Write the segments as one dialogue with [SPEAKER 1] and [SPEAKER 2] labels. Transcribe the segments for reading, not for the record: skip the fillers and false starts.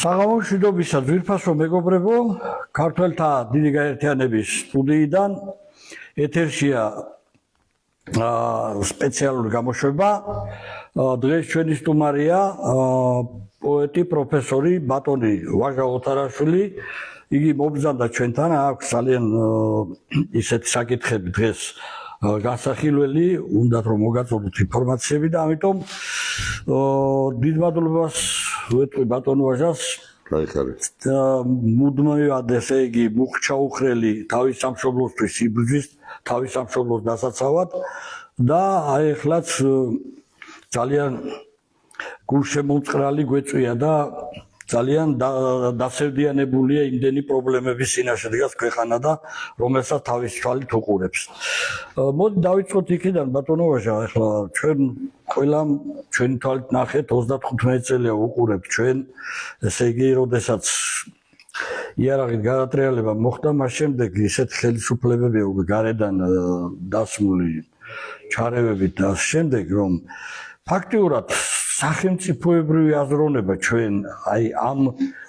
[SPEAKER 1] საღამოშვიდობისა ძვირფასო მეგობრებო, ქართველთა დიდი გაერთიანების სტუდიიდან ეთერშია სპეციალური გამოშვება. დღეს ჩვენი სტუმარია პოეტი, პროფესორი ბატონი ვაჟა ოთარაშვილი. იგი მობრძანდა ჩვენთან, აქვს ძალიან ისეთი საკითხები დღეს გასახილველი, უნდათ რომ მოგაწოდოთ ინფორმაციები და ამიტომ დიდ მადლობას ვეთქვი ბატონ ვაჟას. მუდმივად ესე იგი მუხჩაუხრელი თავის სამშობლოსთვის იბრძვის, თავის სამშობლოს დასაცავად და აი ახლაც ძალიან გულშემომწყრალი გვეწვია და ძალიან დასევდიანებულია იმდენი პრობლემების წინაშე დგას ქვეყანა და რომელსაც თავის თვალით უყურებს. მოდი დავიწყოთ იქიდან ბატონო ვაჟა, ახლა ჩვენ ყველამ ჩვენი თვალით ნახეთ 35 წელია უყურებთ ჩვენ, ესე იგი, როდესაც იარაღით გადატრიალება მოხდა, მას შემდეგ ისეთ ხელისუფლებები გარედან დასმული ჩარევებით და შემდეგ რომ ფაქტიურად სახელმწიფოებრივი აზროვნება ჩვენ აი ამ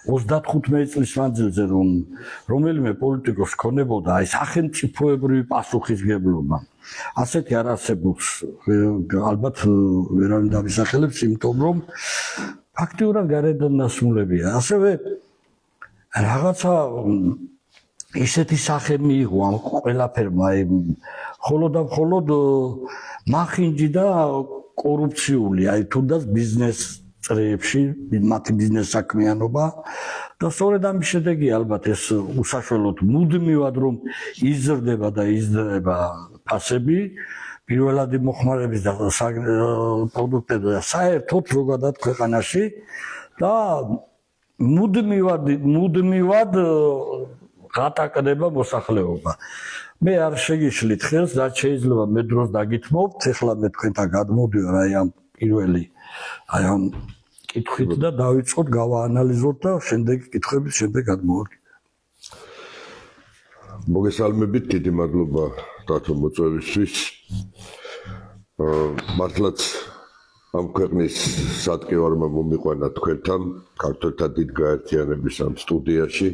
[SPEAKER 1] 35 წლის მანძილზე რომ რომელიმე პოლიტიკოს ქონებოდა აი სახელმწიფოებრივი პასუხისგებლობა ასეთი არ არსებობს ალბათ ვერავინ დამისახელებს იმიტომ რომ ფაქტიურად გარედან დასმულებია ასევე რაღაცა ისეთი სახე მიიღო ამ ყველაფერმა აი მხოლოდ და მხოლოდ მახინჯი და კორუფციული, აი თუნდაც ბიზნეს წრეებში, მათი ბიზნეს საქმიანობა და სწორედ ამის შედეგია ალბათ ეს უსაშველოდ მუდმივად რომ იზრდება და იზრდება ფასები, პირველადი მოხმარების და პროდუქტები და საერთოდ ზოგადად ქვეყანაში და მუდმივად გატაკდება მოსახლეობა. მე არ შეგიშლით ხელს და შეიძლება მე დროს დაგითმობთ, ეხლა მე თქვენთან გადმოვდივარ აი ამ პირველი აი ამ კითხვით და დავიწყოთ, გავაანალიზოთ და შემდეგი კითხვების შემდეგ გადმოვარდნით.
[SPEAKER 2] მოგესალმებით, დიდი მადლობა დათო მოწვევისთვის. მართლაც ამ ქვეყნის სატკივარმა მომიყვანა თქვენთან, ქართველთა დიდ გაერთიანების ამ სტუდიაში.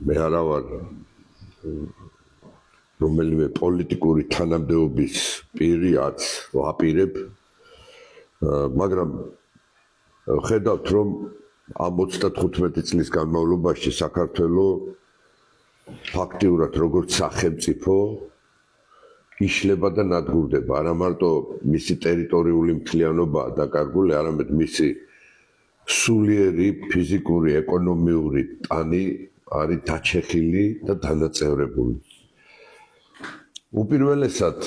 [SPEAKER 2] მე არა ვარ რომელიმე პოლიტიკური თანამდებობის პირი არც ვაპირებ, მაგრამ ხედავთ რომ ამ 35 წლის განმავლობაში საქართველოს ფაქტიურად როგორც სახელმწიფო იშლება და ნადგურდება, არა მარტო მისი ტერიტორიული მთლიანობაა დაკარგული, არამედ მისი სულიერი ფიზიკური, ეკონომიური ტანი არის დაჩეხილი და დანაწევრებული. უპირველესად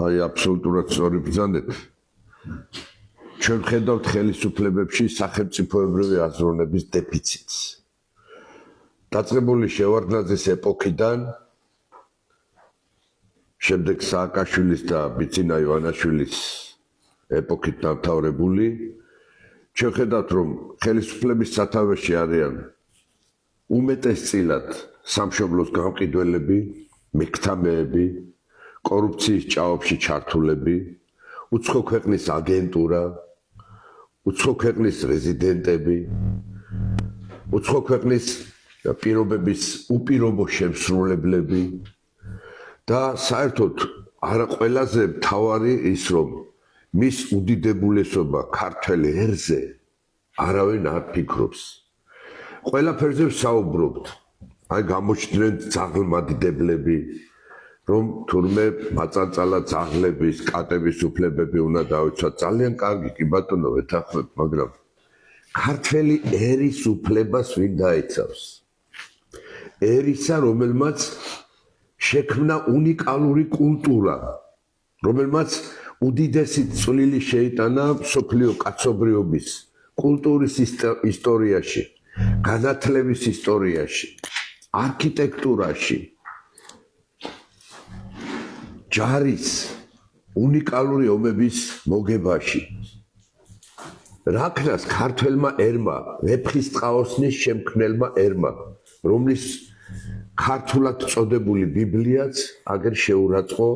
[SPEAKER 2] აი აბსოლუტურად სწორი ბრძანეთ. ჩვენ ხედავთ ხელისუფლებებში სახელმწიფოებრივი აზროვნების დეფიციტს. დაწყებული შევარდნაძის ეპოქიდან, შემდეგ სააკაშვილის და ბიძინა ივანაშვილის ეპოქით დამთავრებული, ჩვენ ხედავთ რომ ხელისუფლების სათავეში არიან უმეტესწილად სამშობლოს გამყიდველები, მიქთამეები, კორუფციის ჭაობში ჩართულები, უცხო ქვეყნის აგენტურა, უცხო ქვეყნის რეზიდენტები, უცხო ქვეყნის პირობების უპირობო შემსრულებლები და საერთოდ არა ყველაზე მთავარი ის რომ მის უდიდებულესობა ქართველ ერზე არავინ არ ფიქრობს. ყველაფერზე ვსაუბრობთ. აი გამოჩნდნენ ძაღლმადიდებლები, რომ თურმე მაწანწალა ძაღლების, კატების უფლებები უნდა დავიცვათ. ძალიან კარგი კი ბატონო ვეთანხმებ, მაგრამ ქართველი ერის უფლებას ვინ დაიცავს? ერისა, რომელმაც შექმნა უნიკალური კულტურა, რომელმაც უდიდესი წვლილი შეიტანა მსოფლიო კაცობრიობის კულტურის ისტორიაში, განათლების ისტორიაში, არქიტექტურაში, ჯარის უნიკალური ომების მოგებაში. რაკნას ქართველმა ერმა, ვეფხისტყაოსნის შემქმნელმა ერმა, რომლის ქართულად წოდებული ბიბლიაც აგერ შეურაცხო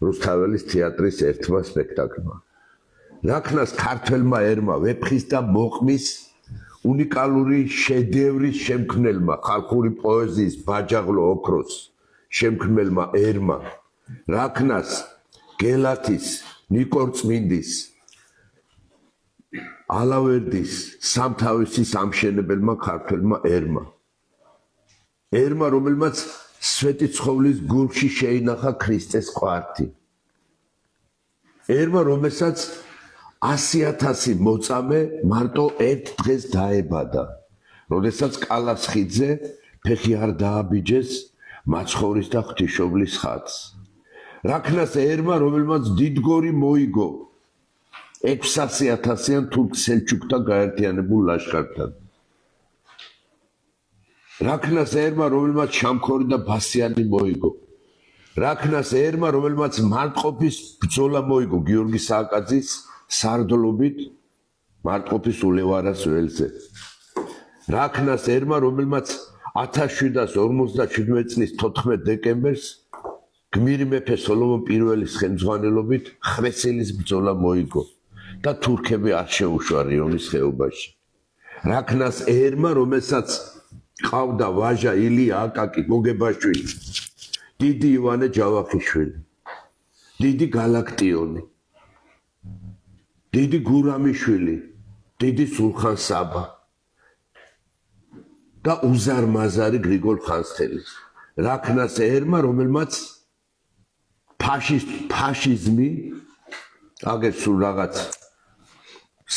[SPEAKER 2] რუსთაველის თეატრის ერთმა სპექტაკლმა. რაქნას ქართველმა ერმა ვეფხის და მოყმის უნიკალური შედევრის შემქმნელმა ხალხური პოეზიის ბაჯაღლო ოქროს შემქმნელმა ერმა რაქნას გელათის ნიკორწმინდის ალავერდის სამთავისის ამშენებელმა ქართველმა ერმა რომელმაც სვეტიცხოვლის გულში შეინახა ქრისტეს ყვართი ერმა რომელსაც 100,000 მოწამე მარტო ერთ დღეს დაებადა როდესაც კალასხიძე ფეხი არ დააბიჯეს მაცხოვრის და ღვთისმშობლის ხატს რაქნას ერმა რომელმაც დიდგორი მოიგო 600,000-იან თურქ-სელჩუკთა გაერთიანებულ ლაშქართან რაქნას ერმა რომელმაც შამქორი და ბასიანი მოიგო რაქნას ერმა რომელმაც მარტყოფის ბრძოლა მოიგო გიორგი სააკაძის სარდლობით მარტყოფის ულევარას ველზე რაქნას ერმა რომელმაც 1757 წლის 14 დეკემბერს გმირი მეფე სოლომონ პირველის ხელმძღვანელობით ხვესილის ბრძოლა მოიგო და თურქები არ შეუშვა რიონის ხეობაში რაქნას ერმა რომელსაც ყავდა ვაჟა ილია აკაკი გოგებაშვილი დიდი ივანე ჯავახიშვილი დიდი გალაქტიონი დიდი გურამიშვილი დიდი სულხან საბა და უზარმაზარი გრიგოლ ხანძთელი რაქნას ერმა რომელმაც ფაშიზმი აგერ სულ რაღაც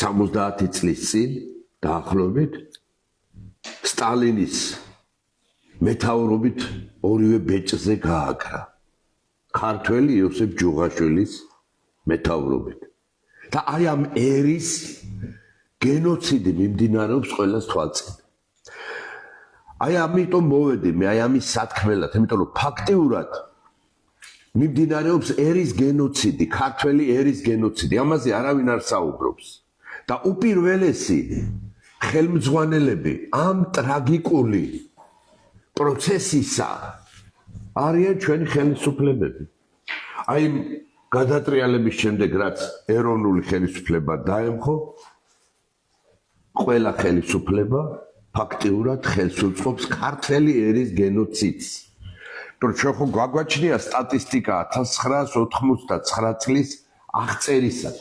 [SPEAKER 2] 70 წლის წინ დაახლოებით სტალინის მეთაურობით ორივე ბეჭზე გააკრა ქართველი იოსებ ჯუღაშვილის მეთაურობით და აი ამ ერის გენოციდი მიმდინარეობს ყველას თვალწინ აი ამიტომ მოვედი მე აი ამის სათქმელად იმიტომ რომ ფაქტიურად მიმდინარეობს ერის გენოციდი ქართველი ერის გენოციდი ამაზე არავინ არ საუბრობს და უპირველესი ხელმძღვანელები ამ ტრაგიკული პროცესისა არიან ჩვენი ხელისუფლებები აი გადატრიალების შემდეგ რაც ეროვნული ხელისუფლება დაემხო ყველა ხელისუფლება ფაქტიურად ხელს უწყობს ქართველი ერის გენოციდს რომ ჩვენ ხო გვაგვაჩნია სტატისტიკა 1989 წლის აღწერისა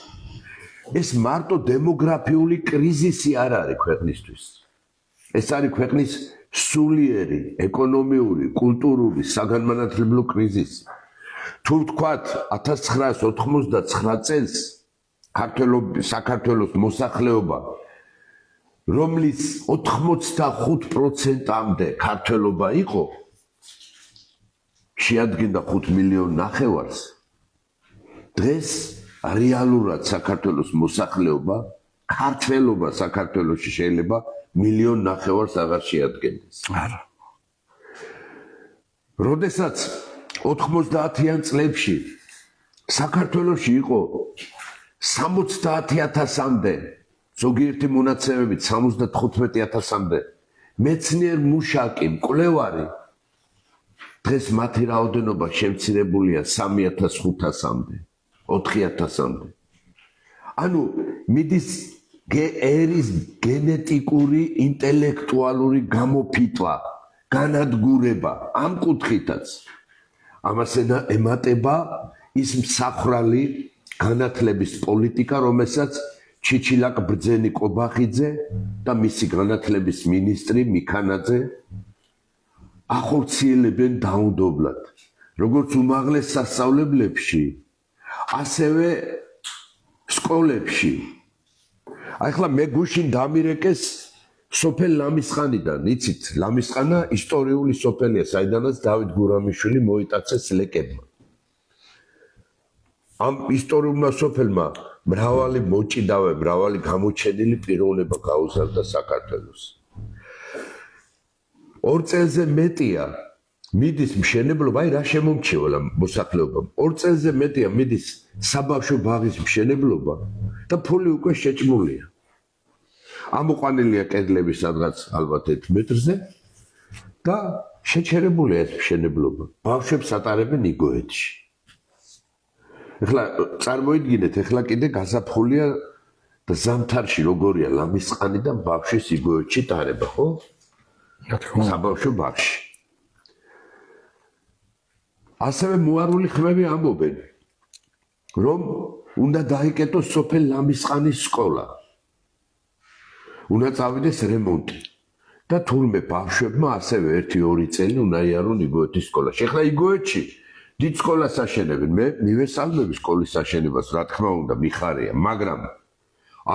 [SPEAKER 2] ეს მარტო დემოგრაფიული კრიზისი არ არის ქვეყნისთვის ეს არის ქვეყნის სულიერი ეკონომიური კულტურული საგანმანათლებლო კრიზისი თუ ვთქვათ 1989 წელს საქართველოს მოსახლეობა რომლის 85%-მდე ქართველობა იყო შეადგენდა 5,5 მილიონს დღეს რეალურად საქართველოს მოსახლეობა ქართველობა საქართველოში შეიძლება 1,5 მილიონს აღარ შეადგენდეს
[SPEAKER 1] არა
[SPEAKER 2] როდესაც 90-იან წლებში საქართველოში იყო 70,000-მდე ზოგიერთი მონაცემებით 75,000-მდე მეცნიერ მუშაკი მკვლევარი დღეს მათი რაოდენობა შემცირებულია 3,500-მდე 4,000-მდე ანუ მიდის ერის გენეტიკური ინტელექტუალური გამოფიტვა განადგურება ამ კუთხითაც ამას ემატება ის მსახრალი განათლების პოლიტიკა რომელსაც ჩიჩილაკ ბრძენი კობახიძე და მისი განათლების მინისტრი მიქანაძე ახორციელებენ დაუნდობლად როგორც უმაღლეს სასწავლებლებში ასევე სკოლებში აი ხლა მე გუშინ დამირეკეს სოფელ ლამისხანიდან იცით ლამისხანა ისტორიული სოფელია საიდანაც დავით გურამიშვილი მოიტაცეს ლეკებმა ამ ისტორიულმა სოფელმა მრავალი მოჭიდავე მრავალი გამოჩენილი პიროვნება გაუზარდა საქართველოს 2 წელზე მეტია მიდის მშენებლობა აი რა შემომჩევა მოსახლეობამ 2 წელზე მეტია მიდის საბავშვო ბაღის მშენებლობა და ფული უკვე შეჭმულია ამოყვანილია კედლები სადღაც ალბათ 1 მეტრზე და შეჩერებულია ეს მშენებლობა ბავშვებს ატარებენ იგოეთში ეხლა წარმოიდგინეთ, ეხლა კიდე გაზაფხულია და ზამთარში როგორია ლამისყანი და ბავშვის იგოეთში ტარება, ხო? საბავშვო ბაღში. ასევე მოარული ხმები ამბობენ, რომ უნდა დაიკეტოს სოფელ ლამისყანის სკოლა. უნდა წავიდეს რემონტი და თურმე ბავშვებმა ასევე 1-2 წელი უნდა იარონ იგოეთის სკოლაში. ეხლა იგოეთში დიდ სკოლას აშენებენ, მე მივესალმები სკოლის აშენებას, რა თქმა უნდა, მიხარია, მაგრამ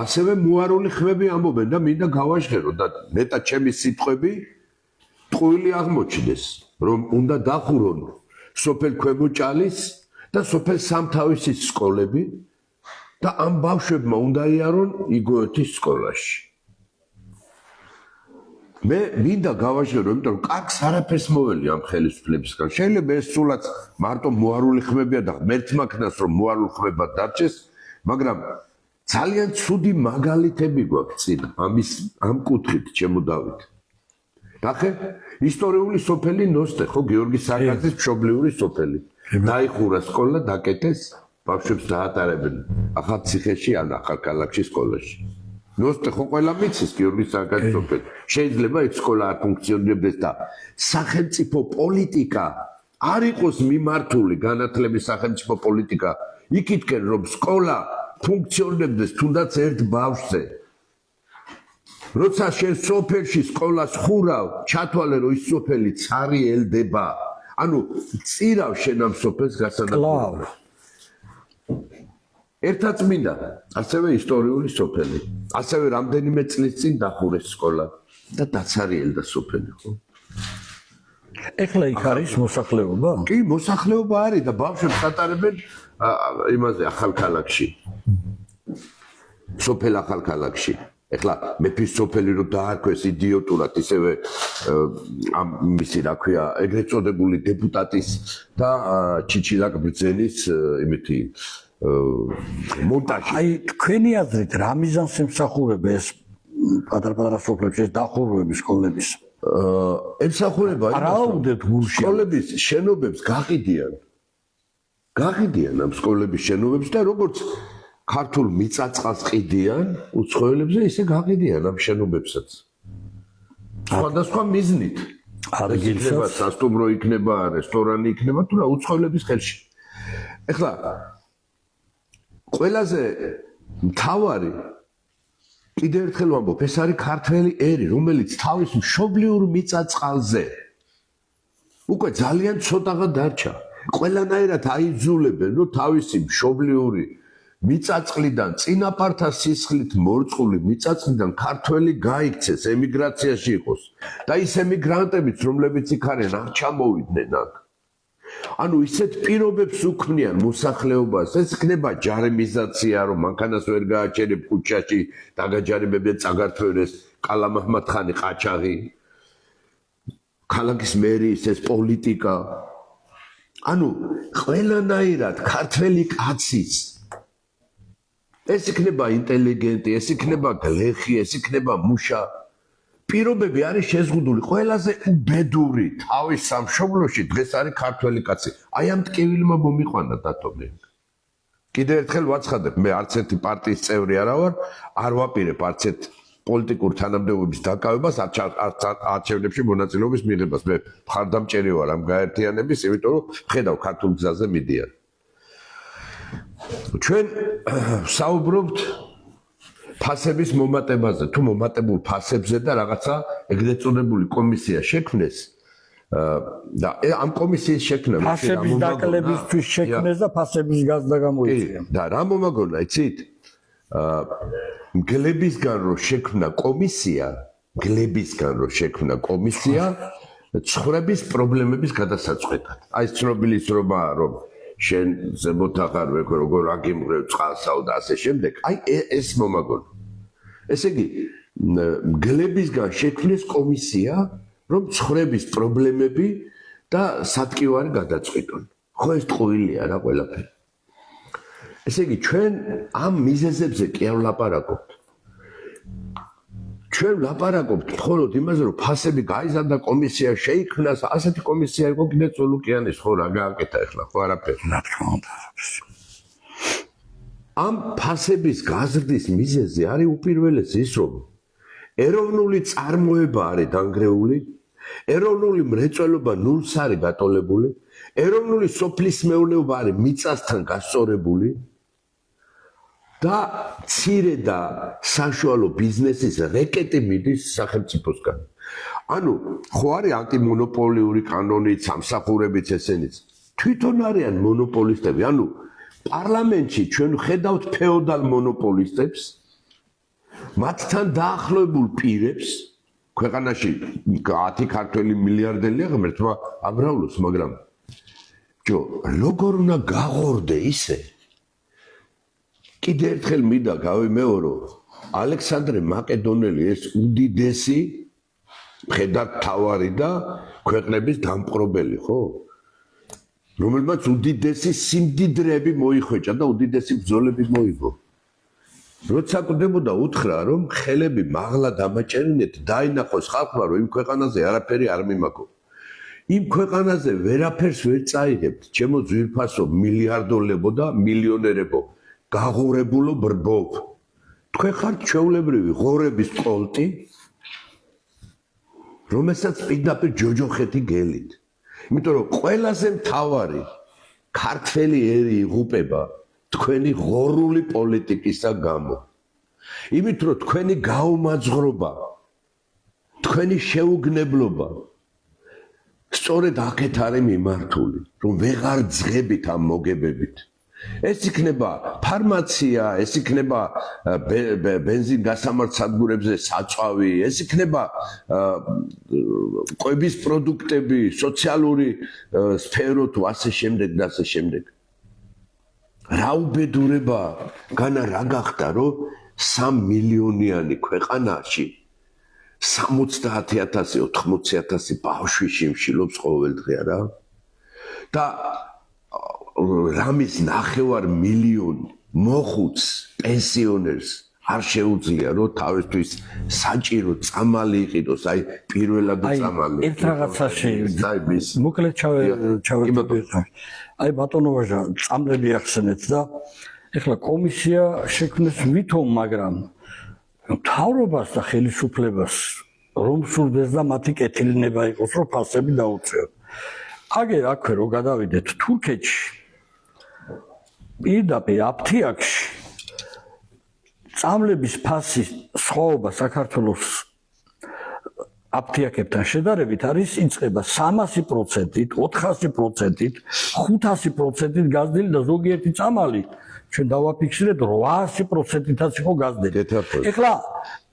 [SPEAKER 2] ასევე მოარული ხმები ამბობენ და მინდა გავაჟღერო და ნეტა ჩემი სიტყვები ტყუილი აღმოჩნდეს, რომ უნდა დახურონ სოფელ ქვემოჭალის და სოფელ სამთავისის სკოლები და ამ ბავშვებმა უნდა იარონ იგოეთის სკოლაში. მე მინდა გავაჟღერო, იმიტომ რომ კარგს არაფერს მოველი ამ ხელისუფლებისგან. შეიძლება ეს სულაც მარტო მოარული ხმებია და მერცმა ქნას რომ მოარულ ხმებად დარჩეს, მაგრამ ძალიან ცუდი მაგალითები გვაქვს წინ ამ კუთხით, ჩემო დავით. ნახე, ისტორიული სოფელი ნოსტე, ხო, გიორგი სარკაძის მშობლიური სოფელი. დაიხურა სკოლა, დაკეტეს, ბავშვებს დაატარებენ ახალციხეში ან ახალქალაქში სკოლაში. ნოსტე ხო ყველა მიცის გიორგი სარკაძის სოფელი. შეიძლება ეს სკოლა არ ფუნქციონირებდეს და სახელმწიფო პოლიტიკა არ იყოს მიმართული, განათლების სახელმწიფო პოლიტიკა იქითკენ რომ სკოლა ფუნქციონირებდეს თუნდაც ერთ ბავშვზე. როცა შენ სოფელში სკოლას ხურავ, ჩათვალე რომ ის სოფელი ცარი ელდება. ანუ წირავ შენ ამ სოფელს გასანათლებლად. ერთად მინდა, ასევე ისტორიული სოფელი. ასევე რამდენიმე წლის წინ დახურეს სკოლა და დაცარიელდა სოფელი, ხო?
[SPEAKER 1] ეხლა იქ არის მოსახლეობა?
[SPEAKER 2] კი, მოსახლეობა არის და ბავშვებს ატარებენ იმაზე ახალქალაქში. სოფელ ახალქალაქში. ეხლა მეფის სოფელი რომ დაარქვეს იდიოტურად, ისევე ამ მისი რა ქვია, ეგრეთ წოდებული დეპუტატის და ჩიჩილაკ ბრძენის იმითი მონტაჟი.
[SPEAKER 1] აი, თქვენი აზრით რა მიზანს ემსახურება ეს პატარ-პატარა სოფლებში ეს დახურვები სკოლების?
[SPEAKER 2] ემსახურება
[SPEAKER 1] არაუდეთ გულში.
[SPEAKER 2] სკოლების შენობებს გაყიდიან. გაყიდიან ამ სკოლების შენობებს და როგორც ქართულ მიწაწყალს ყიდიან უცხოელებზე, ისე გაყიდიან ამ შენობებსაც. სხვადასხვა მიზნით. იქნება სასტუმრო, იქნება რესტორანი, იქნება თუ რა უცხოელების ხელში. ეხლა ყველაზე მთავარი კიდევ ერთხელ ვამბობ, ეს არის ქართველი ერი, რომელიც თავის მშობლიურ მიწაწყალზე უკვე ძალიან ცოტაღა დარჩა. ყველანაირად აიძულებენ, რომ თავისი მშობლიური მიწაწყლიდან წინაპართა სისხლით მორწყული მიწაწყლიდან ქართველი გაიქცეს, ემიგრაციაში იყოს და ის ემიგრანტებიც, რომლებიც იქ არიან, არ ჩამოვიდნენ აქ. ანუ ისეთ პირობებს უქმნიან მოსახლეობას, ეს იქნება ჯარიმიზაცია, რომ მანქანას ვერ გააჩერებ ქუჩაში, დაგაჯარიმებენ, წაგართვერეს კალამაჰმად-ხანი ყაჩაღი, ქალაქის მერის ეს პოლიტიკა. ანუ ყველანაირად ქართველი კაცის ეს იქნება ინტელიგენტი, ეს იქნება გლეხი, ეს იქნება მუშა. პირობები არის შეზღუდული, ყველაზე უბედური თავის სამშობლოში დღეს არის ქართველი კაცი. აი ამ ტკივილმა მომიყვანა დათომი. კიდევ ერთხელ ვაცხადებ, მე არც ერთი პარტიის წევრი არა ვარ, არ ვაპირებ არც ერთ პოლიტიკურ თანამდებობის დაკავებას, არჩევნებში მონაწილეობის მიღებას. მე მხარდამჭერი ვარ ამ გაერთიანების, იმიტომ რომ ხედავ ქართულ გზაზე მიდიან. ჩვენ საუბრობთ ფასების მომატებაზე, თუ მომატებულ ფასებზე და რაღაცა ეგრეთ წოდებული კომისია შექმნეს და ამ კომისიის შექმნა
[SPEAKER 1] ფასების დაკლებისთვის შექმნეს და ფასების გაზრდა გამოიწვია.
[SPEAKER 2] და რა მომაგონა, იცით? მგლებისგან რო შექმნა კომისია, ცხოვრების პრობლემების გადასაწყვეტად. აი ცნობილი სრობაა, რომ შენ ზემოთ აღარ ვექო როგორ აგიმღრევ წყალსაო და ასე შემდეგ. აი ეს მომაგონა. ესე იგი, მგლებისგან შექმნეს კომისია, რომ ცხოვრების პრობლემები და სატკივარი გადაწყვეტონ. ხო ეს ტყუილია რა ყველაფერი. ესე იგი, ჩვენ ამ მიზეზებზე კი არ ვლაპარაკობთ. ჩვენ ვლაპარაკობთ მხოლოდ იმაზე, რომ ფასები გაიზარდა, კომისია შეიქმნას, ასეთი კომისია იყო კიდე წოლუკიანის, ხო რა გააკეთა ახლა, ხო არაფერი.
[SPEAKER 1] რა თქმა უნდა.
[SPEAKER 2] ამ ფასების გაზრდის მიზეზი არის უპირველესი ის, რომ ეროვნული წარმოება არის დანგრეული, ეროვნული მრეწველობა ნულს არის გატოლებული, ეროვნული სოფლის მეურნეობა არის მიწასთან გასწორებული და მცირე და საშუალო ბიზნესის რეკეტი მიდის სახელმწიფოსგან. ანუ ხო არის ანტიმონოპოლიური კანონით, სამსახურებით ესენიც. თვითონ არიან მონოპოლისტები, ანუ პარლამენტში ჩვენ ხედავთ ფეოდალ მონოპოლისტებს, მათთან დაახლოებულ პირებს, ქვეყანაში 10 ქართველი მილიარდელია ღმერთმა ამრავლოს, მაგრამ ჯო, როგორ უნდა გაღორდე ისე? კიდე ერთხელ მინდა გავიმეორო, ალექსანდრე მაკედონელი ეს უდიდესი მხედართ თავარი და ქვეყნების დამპყრობელი, ხო? რომელმაც უდიდესი სიმდიდრეები მოიხვეჭა და უდიდესი ბრძოლები მოიგო. როცა კვდებოდა უთხრა, რომ ხელები მაღლა დამაჭერინეთ, დაინახოს ხალხმა, რომ იმ ქვეყანაზე არაფერი არ მიმაქო. იმ ქვეყანაზე ვერაფერს ვერ წაიღებთ, ჩემო ძვირფასო მილიარდოლებო და მილიონერებო, გაღურებულო ბრბობ. თქვენ ხართ ჩვეულებრივი ღორების კოლტი, რომელსაც პირდაპირ ჯოჯოხეთი გელით. იმიტომ რომ ყველაზე მთავარი ქართველი ერი იღუპება თქვენი ღორული პოლიტიკისა გამო. იმით რომ თქვენი გაუმაძღრობა, თქვენი შეუგნებლობა სწორედ აქეთ არის მიმართული, რომ ვეღარ ძღებით ამ მოგებებით. ეს იქნება ფარმაცია, ეს იქნება ბენზინ გასამართ სადგურებზე საწვავი, ეს იქნება კვების პროდუქტები, სოციალური სფერო თუ ასე შემდეგ და ასე შემდეგ. რა უბედურება, განა რა გახდა, რომ 3 მილიონიანი ქვეყანაში 70,000 80,000 ბავშვი შიმშილობს ყოველდღე რა. და რამის 9 მილიონი მოხუც პენსიონერს არ შეუძლია რომ თავისთვის საჭირო წამალი იყიდოს, აი პირველად წამალი.
[SPEAKER 1] ერთ რაღაცაში მოკლედ ჩავერთვით. აი ბატონო ვაჟა, წამლები ახსენეთ და ეხლა კომისია შექმნეს ვითომ, მაგრამ მთავრობას და ხელისუფლებას რომ სურდეს და მათი კეთილინება იყოს, რომ ფასები დაუწევთ. აგერ აქვე რო გადავიდეთ თურქეთში, პირდაპირ აფთიაქში წამლების ფასის სხვაობა საქართველოს აფთიაქებთან შედარებით არის იწყება 300%-ით, 400%-ით, 500%-ით გაზრდილი და ზოგიერთი წამალი ჩვენ დავაფიქსირეთ 800%-ითაც იყო გაზრდილი. ეხლა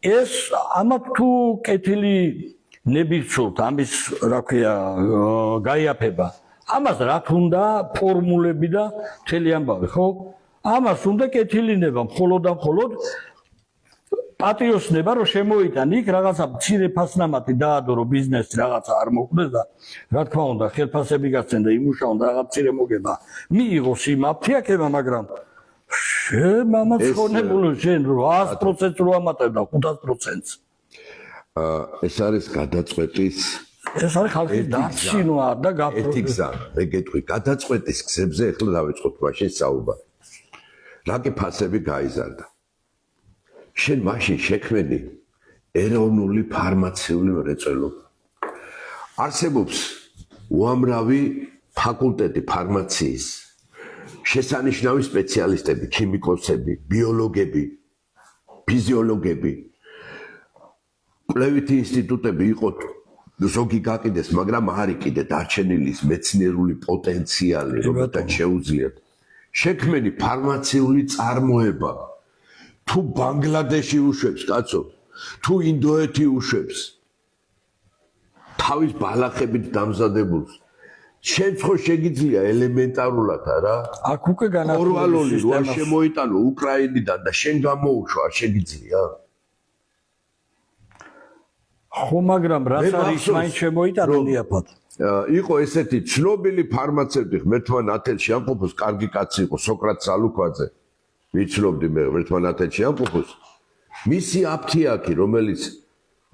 [SPEAKER 1] ეს ამათ თუ კეთილი ნებისმიერ ამის რა ქვია გაიაფება. ამას რა თუნდა ფორმულები და მთელი ამბავი, ხო? ამას უნდა კეთილინება, მხოლოდ და მხოლოდ პატრიოტიზმება რომ შემოიტან იქ რაღაცა მცირე ფასნამათი დაადო რომ ბიზნესი რაღაცა არ მოხდეს და რა თქმა უნდა ხელფასები გაცენ და იმუშაონ და რაღაც მცირე მოგება მიიღოს იმ აფთიაქება, მაგრამ შემამაცხონებული შენ 100%-ს რო ამატებ და 500%-ს.
[SPEAKER 2] ეს არის გადაწყვეტის
[SPEAKER 1] ეს არის ხალხის დარჩინა და
[SPEAKER 2] ერთი გზა, მე გეტყვი, გადაწყვეტის გზებზე ახლა დავიწყოთ მაშინ საუბარი. რა კი ფასები გაიზარდა. შენ მაშინ შექმენი ეროვნული ფარმაციული მრეწველობა. არსებობს უამრავი ფაკულტეტი ფარმაციის, შესანიშნავი სპეციალისტები, ქიმიკოსები, ბიოლოგები, ფიზიოლოგები, კვლევითი ინსტიტუტები იყოთ, ზოგი გაყიდეს, მაგრამ არის კიდე დარჩენილი მეცნიერული პოტენციალი, რომელთაც შეუძლიათ შექმენი ფარმაციული წარმოება. თუ ბანგლადეში უშვებს, კაცო, თუ ინდოეთი უშვებს თავის ბალახებით დამზადებულს, შენ ხო შეგიძლია ელემენტარულად არა?
[SPEAKER 1] აქ უკვე განახლებული
[SPEAKER 2] ორვალული რო შემოიტანო უკრაინიდან და შენ გამოუშვა, არ შეგიძლია?
[SPEAKER 1] ხო, მაგრამ რაც არის მაინც შემოიტანო იაფად.
[SPEAKER 2] იყო ესეთი ცნობილი ფარმაცევტი ღმერთმა ნათელში ამყოფოს, კარგი კაცი იყო, სოკრატ სალუქვაძე. ვიცნობდი მე ღმერთმა ნათელში ამყოფოს. მისი აფთიაქი, რომელიც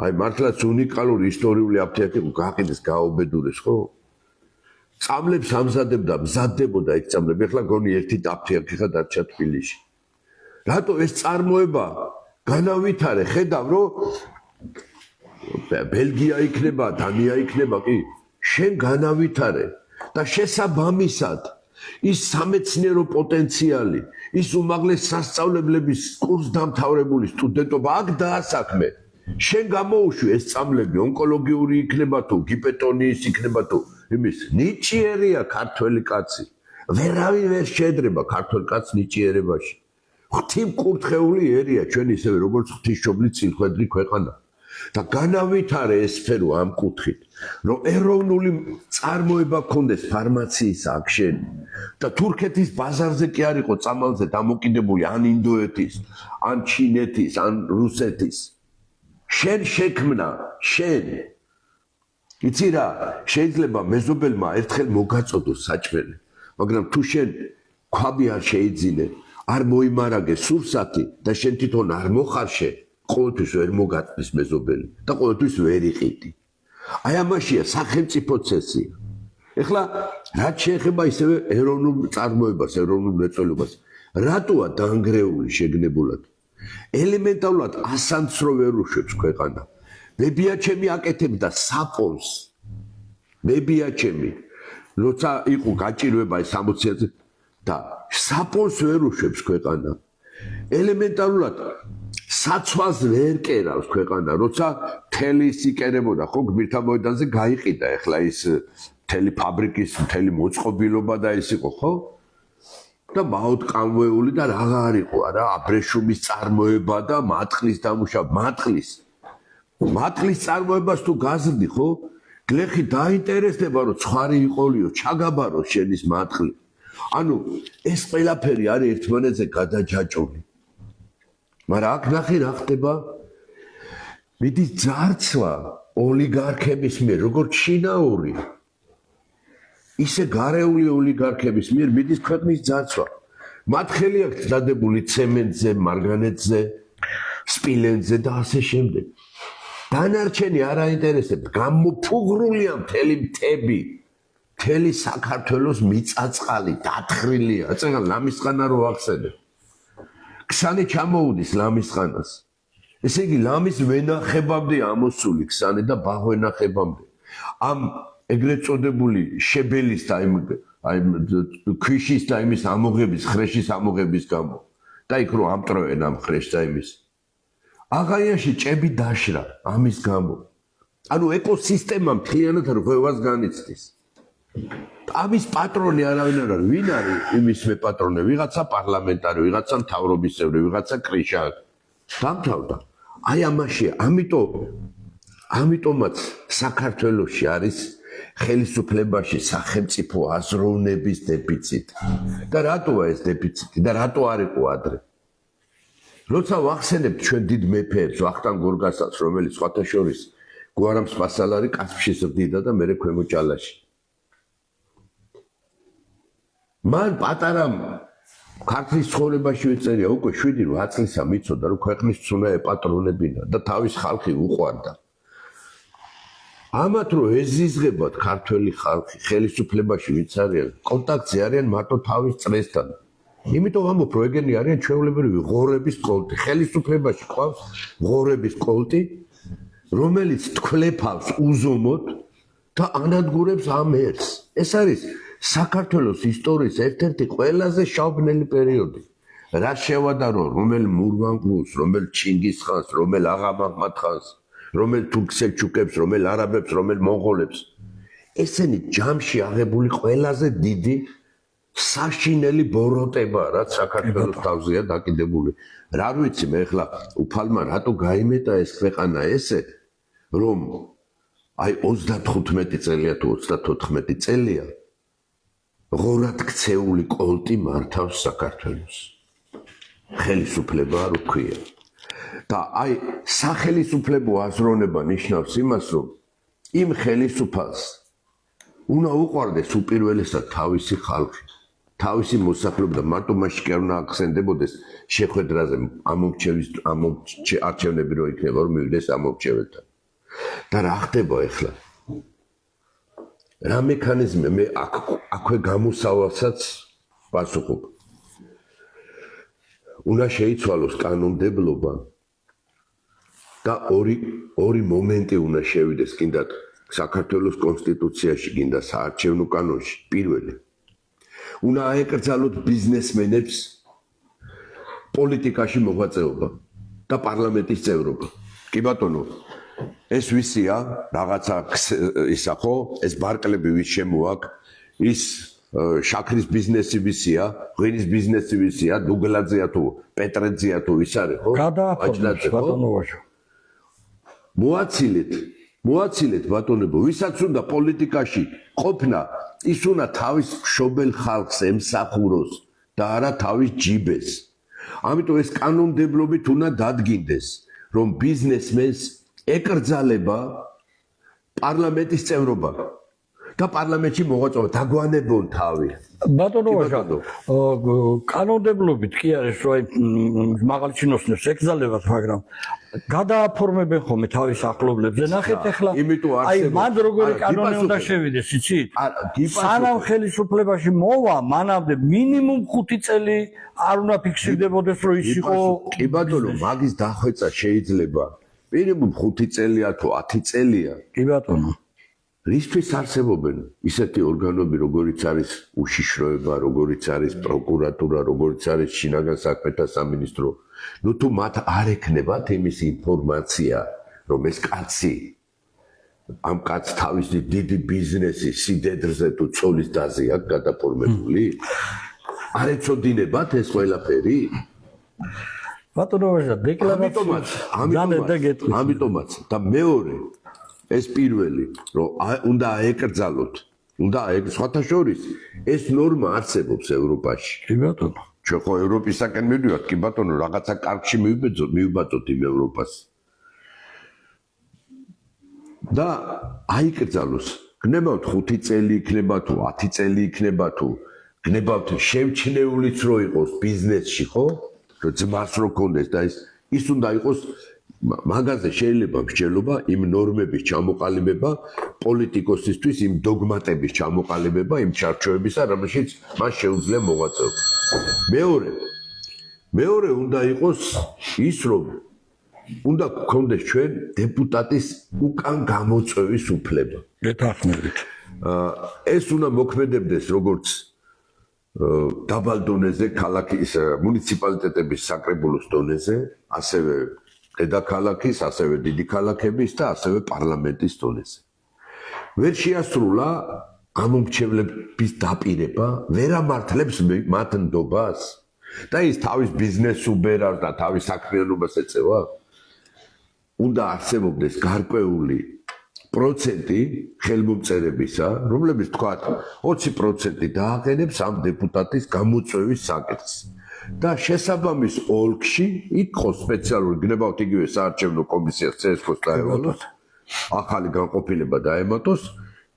[SPEAKER 2] აი მართლაც უნიკალური ისტორიული აფთიაქი გაყიდეს, გააუბედურეს, ხო? წამლებს ამზადებდა, მზადდებოდა ეგ წამლები. ახლა გონი ერთი აფთიაქი ხა დარჩა თბილისში. რატო ეს წარმოება განავითარე, ხედავ რომ ბელგია იქნება, დანია იქნება, კი, შენ განავითარე და შესაბამისად ის სამეცნიერო პოტენციალი, ის უმაღლეს სასწავლებლების კურსდამთავრებული სტუდენტობა აქ დაასაქმე. შენ გამოუშვი ეს სწავლები, ონკოლოგიური იქნება თუ, გიპეტონიის იქნება თუ, იმის ნიჭიერია ქართველი კაცი. ვერავინ ვერ შეედრება ქართველ კაცს ნიჭიერებაში. ღვთიმკურთხეული ერია ჩვენ ისევე როგორც ღვთისმშობლი წილხვედრი ქვეყანა. და განავითარე ეს სფერო ამ კუთხით, რომ ეროვნული წარმოება ქონდეს ფარმაციის აქ შენ და თურქეთის ბაზარზე კი არ იყო წამალზე დამოკიდებული ან ინდოეთის, ან ჩინეთის, ან რუსეთის. შენ შექმნა, შენ. იცი რა, შეიძლება მეზობელმა ერთხელ მოგაწოდოს საჭმელი, მაგრამ თუ შენ ქვაბი არ შეიძინე, არ მოიმარაგე სურსათი და შენ თვითონ არ მოხარშე, ყოველთვის ვერ მოგაწვის მეზობელი და ყოველთვის ვერ იყიდი. აი ამაშია სახელმწიფო წესია. ეხლა რაც შეეხება ისევე ეროვნულ წარმოებას, ეროვნულ მრეწველობას, რატოა დაანგრეული შეგნებულად? ელემენტარულად ასანც რო ვერ უშვებს ქვეყანა. მებიაჩემი აკეთებდა საპონს. მებიაჩემი, როცა იყო გაჭირვება 60-ზე და საპონს ვერ უშვებს ქვეყანა. ელემენტარულად საცვას ვერ კერავს ქვეყანა, როცა თელის იკერებოდა, ხო, გმირთა მოედანზე გაიყიდა ეხლა ის თელი ფაბრიკის, თელი მოწყობილობა და ეს იყო, ხო? და მაუტკანვეული და აღარ იყო, არა, აბრეშუმის წარმოება და მატყლის დამუშავება, მატყლის წარმოებას თუ გაზრდი, ხო? გლეხი დაინტერესდება, რომ ცხარი იყოლიო, ჩაგაბაროს შენის მატყლი. ანუ ეს ყველაფერი არის ერთმანეთზე გადაჯაჭვული. მაგრამ აქ ნახე რა ხდება? მიდის ძარცვა ოლიგარქების მიერ, როგორც შინაური. ისე გარეული ოლიგარქების მიერ მიდის ქვეყნის ძარცვა. მათ ხელი აქვს დადებული ცემენტზე, მარგანეცზე, სპილენძზე და ასე შემდეგ. დანარჩენი არ აინტერესებს, გამოფუღრულია მთელი მთები, მთელი საქართველოს მიწაწყალი დათხრილია. აწეღა ლამისხანა რო ახსენებ. ქსანი ჩამოუდის ლამისხანას. ესე იგი ლამის ვენახებამდე ამოსული ქსანი და ბაღვენახებამდე. ამ ეგრეთ წოდებული შებელის და აი ქვიშის და იმის ამოღების, ხრეშის ამოღების გამო და იქ რო ამტროენ ამ ხრეშს და იმის. აღაიაში ჭები დაშრა ამის გამო. ანუ ეკოსისტემა მთლიანად რღვევას განიცდის. ამის პატრონი არავინ არ არის. ვინ არის იმის მეპატრონე? ვიღაცა პარლამენტარი, ვიღაცა მთავრობის წევრი, ვიღაცა კრიშა. დამთავრდა. აი ამაშია, ამიტომაც საქართველოში არის ხელისუფლებაში სახელმწიფო აზროვნების დეფიციტი. და რატოა ეს დეფიციტი და რატო არ იყო ადრე? როცა ვახსენებთ ჩვენ დიდ მეფეებს, ვახტანგ გორგასალს, რომელიც სხვათა შორის გვარამ სპასალარი კასპში ზრდიდა და მერე ქვემო ჭალაში. მან პატარამ ქართლის ცხოვრებაში ეწერია უკვე 7-8 წლისა მიცოდა რომ ქვეყნის ცუნა ეპატრონებინა და თავის ხალხი უყვარდა. ამათ რომ ეზიზღებათ ქართველი ხალხი ხელისუფლებაში ვინც არიან, კონტაქტზე არიან მარტო თავის წრესთან. იმიტომ ამბობ რომ ეგენი არიან ჩვეულებრივი ღორების კოლტი. ხელისუფლებაში ყავს ღორების კოლტი, რომელიც თქლეფავს უზომოდ და ანადგურებს ამ ერს. ეს არის საქართველოს ისტორიის ერთ-ერთი ყველაზე შავბნელი პერიოდი. რა შევადარო, რომელ მურვანკლუს, რომელ ჩინგისხანს, რომელ აღა მაჰმად ხანს, რომელ თურქ-სელჩუკებს, რომელ არაბებს, რომელ მონღოლებს. ესენი ჯამში აღებული ყველაზე დიდი საშინელი ბოროტება, რაც საქართველოს თავზეა დაკიდებული. რა ვიცი მე ახლა უფალმა რატო გაიმეტა ეს ქვეყანა ესე, რომ აი 35 წელია თუ 34 წელია ღორად ქცეული კოლტი მართავს საქართველოს. ხელისუფლება რო ქვია. და აი სახელისუფლებო აზროვნება ნიშნავს იმას, რომ იმ ხელისუფალს უნდა უყვარდეს უპირველესად თავისი ხალხი, თავისი მოსახლეობა და მარტო მაშინ კი არ უნდა აქცენტებოდეს შეხვედრაზე არჩევნები რო იქნება, რომ მივიდეს ამომრჩეველთან. და რა ხდება ახლა? რა მექანიზმი მე აქვე გამოსავალსაც პასუხობ. უნდა შეიცვალოს კანონმდებლობა და ორი მომენტი უნდა შევიდეს კიდათ საქართველოს კონსტიტუციაში, კიდათ საარჩევნო კანონში. პირველი უნდა აეკრძალოთ ბიზნესმენებს პოლიტიკაში მოღვაწეობა და პარლამენტის წევრობა. კი ბატონო, ეს ვისია, რაღაცა ისა ხო, ეს ბარკლები ვის შემოაქვს, ის შაქრის ბიზნესი ვისია, ღვინის ბიზნესი ვისია, დუგლაძეა თუ პეტრეძეა თუ ის არის ხო?
[SPEAKER 1] გადააფორმოს ბატონო ვაჟო.
[SPEAKER 2] მოაცილეთ ბატონებო, ვისაც უნდა პოლიტიკაში ყოფნა, ის უნდა თავის მშობელ ხალხს ემსახუროს და არა თავის ჯიბეს. ამიტომ ეს კანონმდებლობით უნდა დადგინდეს, რომ ბიზნესმენს ეკრძალება პარლამენტის წევრობა და პარლამენტში მოღვაწეობა დაგვანებონ თავი.
[SPEAKER 1] ბატონო ვაჟო, კანონმდებლობით კი არის რომ მაღალ ჩინოსნებს ეკრძალებათ, მაგრამ გადააფორმებენ ხოლმე თავის ახლობლებზე. ნახეთ ახლა, აი მან როგორი კანონი უნდა შევიდეს, იცით? სანამ ხელისუფლებაში მოვა, მანამდე მინიმუმ 5 წელი არ უნდა ფიქსირდებოდეს, რომ ის იყო.
[SPEAKER 2] კი ბატონო, მაგის დახვეწა შეიძლება მინიმუმ 5 წელია თუ 10 წელია.
[SPEAKER 1] კი ბატონო.
[SPEAKER 2] რისთვის არსებობენ ისეთი ორგანოები, როგორიც არის უშიშროება, როგორიც არის პროკურატურა, როგორიც არის შინაგან საქმეთა სამინისტრო. ნუ თუ მათ არ ექნებათ იმის ინფორმაცია, რომ ეს კაცი ამ კაცს თავისი დიდი ბიზნესი სიდედრზე თუ ცოლის დაზე აქვს გადაფორმებული? არ ეცოდინებათ ეს ყველაფერი?
[SPEAKER 1] ბატონო ვაჟო, დეკლარაცია
[SPEAKER 2] ამიტომაც და მეორე ეს პირველი, რომ უნდა აეკრძალოთ, სხვათა შორის ეს ნორმა არსებობს ევროპაში.
[SPEAKER 1] კი ბატონო.
[SPEAKER 2] ჩვენ ხო ევროპისაკენ მივიდივართ, კი ბატონო, რაღაცა კარგში მივიბაძოთ იმ ევროპას. და აიკრძალოს. გნებავთ 5 წელი იქნება თუ 10 წელი იქნება თუ გნებავთ შევჩნეულიც რო იყოს ბიზნესში, ხო? რომ ძმას რო კონდეს და ის უნდა იყოს მაგაზე შეიძლება მსჯელობა იმ ნორმების ჩამოყალიბება პოლიტიკოსისთვის, იმ დოგმატების ჩამოყალიბება, იმ ჩარჩოებისა, რომელშიც მას შეუძლია მოღვაწეობა. მეორე უნდა იყოს ის, რომ უნდა გქონდეს ჩვენ დეპუტატის უკან გამოწვევის უფლება.
[SPEAKER 1] გეთანხმებით.
[SPEAKER 2] ეს უნდა მოქმედებდეს როგორც დაბალ დონეზე, ქალაქის მუნიციპალიტეტების საკრებულოს დონეზე, ასევე დედაქალაქის, ასევე დიდი ქალაქების და ასევე პარლამენტის დონეზე. ვერ შეასრულა ამომრჩევლების დაპირება, ვერ ამართლებს მათ ნდობას და ის თავის ბიზნესს უბერავს და თავის საქმიანობას ეწევა. უნდა არსებობდეს გარკვეული პროცენტი ხელმომწერებისა, რომლებიც თქვა 20% დააყენებს ამ დეპუტატის გამოწვევის საკითხს. და შესაბამის ოლქში იყო სპეციალური გნებავთ იგივე საარჩევნო კომისიას CSKO-ს დაევალოს, ახალი განყოფილება დაემატოს,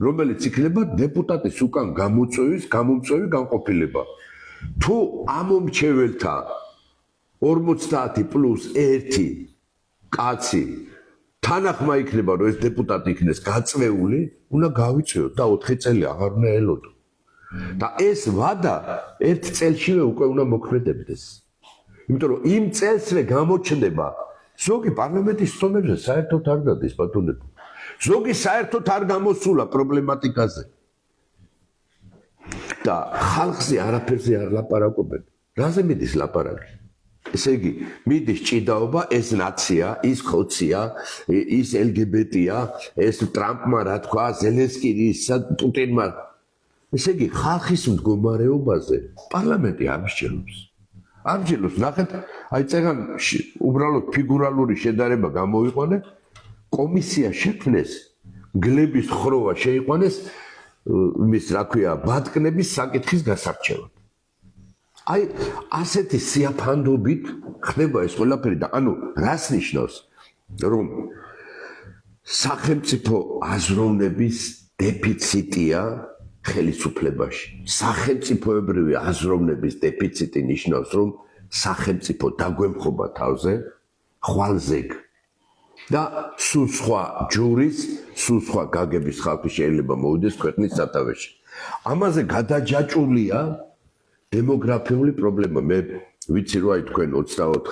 [SPEAKER 2] რომელიც იქნება დეპუტატის უკან გამომწვევი განყოფილება. თუ ამომრჩეველთა 50+1 კაცი თანახმა იქნება, რომ ეს დეპუტატი იქნეს გაწვეული, უნდა გავიწვიოთ და 4 წელი აღარ უნდა ელოდო. და ეს ვადა ერთ წელშივე უკვე უნდა მოქმედებდეს. იმიტომ რომ იმ წელსვე გამოჩნდება ზოგი პარლამენტის სტომებზე საერთოდ არ გადის ბატონებო. ზოგი საერთოდ არ გამოსულა პრობლემატიკაზე. და ხალხზე არაფერზე არ ლაპარაკობენ. რაზე მიდის ლაპარაკი? ესე იგი, მიდის ჭიდაობა, ეს ნაცია, ის ხოცია, ის LGBT-ია, ეს ტრამპმა რა თქვა, ზელენსკისა, პუტინმა. ესე იგი, ხალხის მდგომარეობაზე პარლამენტი არ მსჯელობს. არ მსჯელობს, ნახეთ, აი წეგან უბრალოდ ფიგურალური შედარება გამოიყვანე, კომისია შექმნეს, გლების ხროვა შეიყვანეს, მის რა ქვია, ბატკნების საკითხის გასარჩევად. აი, ასეთი სიაფანდობით ხდება ეს ყველაფერი და ანუ რას ნიშნავს, რომ სახელმწიფო აზროვნების დეფიციტია ხელისუფლებაში. სახელმწიფოებრივი აზროვნების დეფიციტი ნიშნავს, რომ სახელმწიფო დაგვემხობა თავზე, ხვალზეგ და სულ სხვა ჯურის, სულ სხვა გაგების ხალხი შეიძლება მოვიდეს ქვეყნის სათავეში. ამაზე გადაჯაჭვულია დემოგრაფიული პრობლემა. მე ვიცი რომ აი თქვენ 24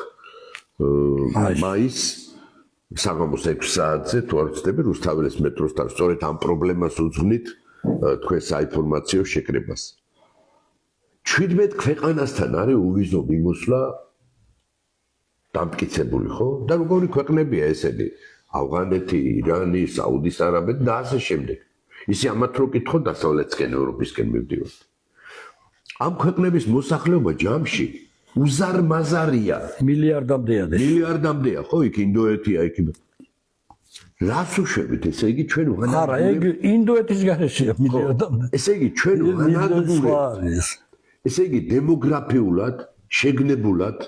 [SPEAKER 2] მაისს საღამოს 6 საათზე თუ არ ვცდები რუსთაველის მეტროსთან სწორედ ამ პრობლემას უძღვნით თქვენ საინფორმაციო შეკრებას 17 ქვეყანასთან არის უვიზო მიმოსვლა დამტკიცებული ხო და როგორი ქვეყნებია ესენი ავღანეთი, ირანი, საუდის არაბეთი და ასე შემდეგ ისე ამათ რო კითხო დასავლეთისკენ ევროპისკენ მივდივართ ამ ქვეყნების მოსახლეობა ჯამში უზარმაზარია მილიარდამდეა ხო იქ ინდოეთია იქ რას უშვებით ესე იგი ჩვენ
[SPEAKER 1] არა ეგ ინდოეთის გარეშეა მილიარდამდე
[SPEAKER 2] ესე იგი ჩვენ ესე იგი დემოგრაფიულად შეგნებულად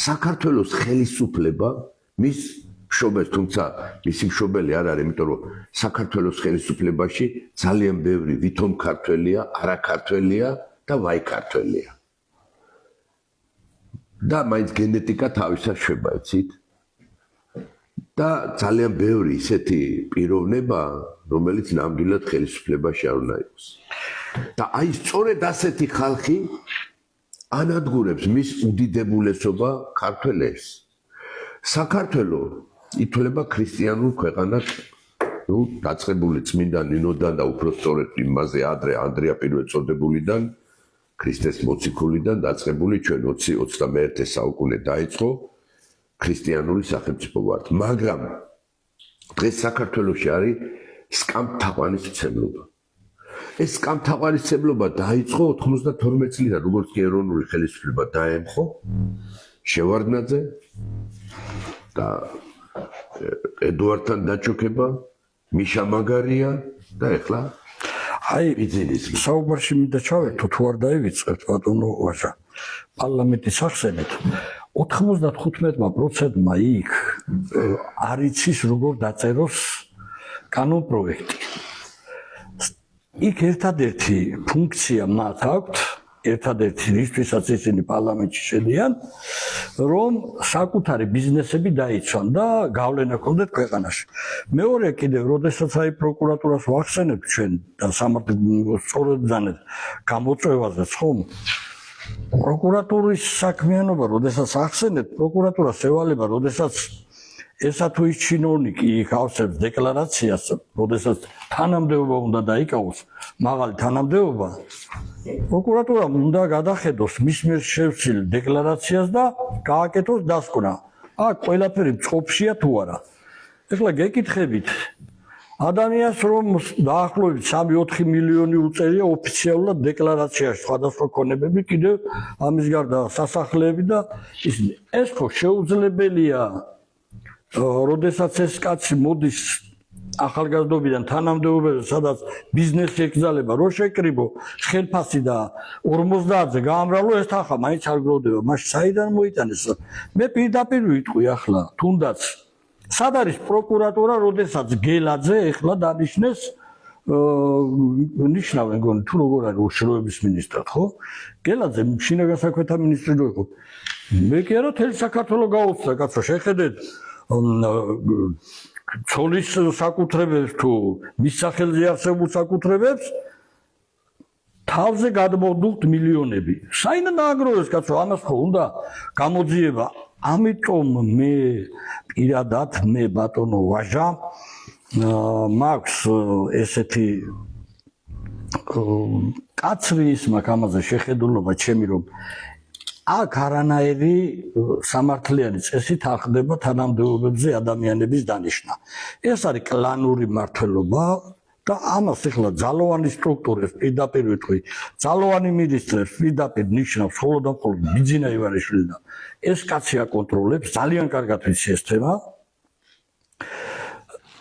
[SPEAKER 2] საქართველოს ხელისუფლება მის მშობელს თუმცა მისი მშობელი არ არის იმიტომ რომ საქართველოს ხელისუფლებაში ძალიან ბევრი ვითომ ქართველია არა ქართველია და ვაი ქართველია და მაინც გენეტიკა თავისას შვება იცით და ძალიან ბევრი ისეთი პიროვნება რომელიც ნამდვილად ხელისუფლებაში არ უნდა იყოს და აი სწორედ ასეთი ხალხი ანადგურებს მის უდიდებულესობა ქართველებს საქართველო ითვლება ქრისტიანულ ქვეყანად ნუ დაწყებული წმინდა ნინოდან და უფრო სწორედ იმაზე ადრე ანდრია პირველ წოდებულიდან ქრისტეს მოციქულიდან დაწყებული ჩვენ 20-21 საუკუნე დაიწყო ქრისტიანული სახელმწიფო ვართ მაგრამ დღეს საქართველოში არის სკამთაყვანის მცემლობა ეს სკამთაყვანის მცემლობა დაიწყო 92 წლიდან როგორც კი ეროვნული ხელისუფლება დაემხო შევარდნაძე და ედუარდთან დაჩოქება მიშა მაგარია და ეხლა
[SPEAKER 1] აი საუბარში მინდა ჩავერთო თუ არ დაივიწყებთ ბატონო ვაჟა პარლამენტის ახსენეთ 95%-მა იქ არ იცის როგორ დაწეროს კანონპროექტი იქ ერთადერთი ფუნქცია მათ აქვთ ერთადერთი რისთვისაც ისინი პარლამენტში შედიან რომ საკუთარი ბიზნესები დაიცვან და გავლენა ქონდეთ ქვეყანაში მეორე კიდევ როდესაც აი პროკურატურას ვახსენებ ჩვენ და სამართლის სწორედანეთ გამოწვევაზეც ხომ პროკურატურის საქმიანობა როდესაც ახსენეთ პროკურატურას ევალება როდესაც ესა თუ ის ჩინოვნიკი იქ ავსებს დეკლარაციას როდესაც თანამდებობა უნდა დაიკავოს მაღალი თანამდებობა პროკურატურამ უნდა გადახედოს მის მიერ შევცილ დეკლარაციას და გააკეთოს დასკვნა აქ ყველაფერი წყობშია თუ არა ეხლა გეკითხებით ადამიანს რომ დაახლოებით 3-4 მილიონი უწერია ოფიციალურად დეკლარაციაში სხვადასხვა ქონებები კიდევ ამის გარდა სასახლეები და ისინი ეს ხო შეუძლებელია როდესაც ეს კაცი მოდის ახალგაზრდობიდან თანამდებობაზე სადაც ბიზნესი ეკრძალება რო შეკრიბო ხელფასი და 50-ზე გაამრავლო ეს თანხა მაინც არ გროვდება მაშინ საიდან მოიტანეს მე პირდაპირ ვიტყვი ახლა თუნდაც სად არის პროკურატურა როდესაც გელაძე ეხლა დანიშნეს ნიშნავენ გონი თუ როგორ არის უშროების მინისტრად ხო გელაძე შინაგან საქმეთა მინისტრი რო იყო მე კი არა თელ საქართველოს გაუწდა კაცო შეხედეთ ცოლის საკუთრებებს თუ მის სახელზე არსებულ საკუთრებებს თავზე გადმოვდუხთ მილიონები საიდან დააგროვეს კაცო ამას ხო უნდა გამოძიება ამიტომ მე პირადად მე ბატონო ვაჟა მაქვს ესეთი კაცრი ის მაქვს ამაზე შეხედულობა ჩემი რომ აქ არანაირი სამართლიანი წესით ახდება თანამდებობებზე ადამიანების დანიშვნა. ეს არის კლანური მმართველობა და ამას ეხლა ძალოვანი სტრუქტურებს პირდაპირ ვიტყვი, ძალოვანი მინისტრებს პირდაპირ ნიშნავს მხოლოდ და მხოლოდ ბიძინა ივანიშვილი და ეს კაცი აკონტროლებს, ძალიან კარგად ვიცი ეს თემა.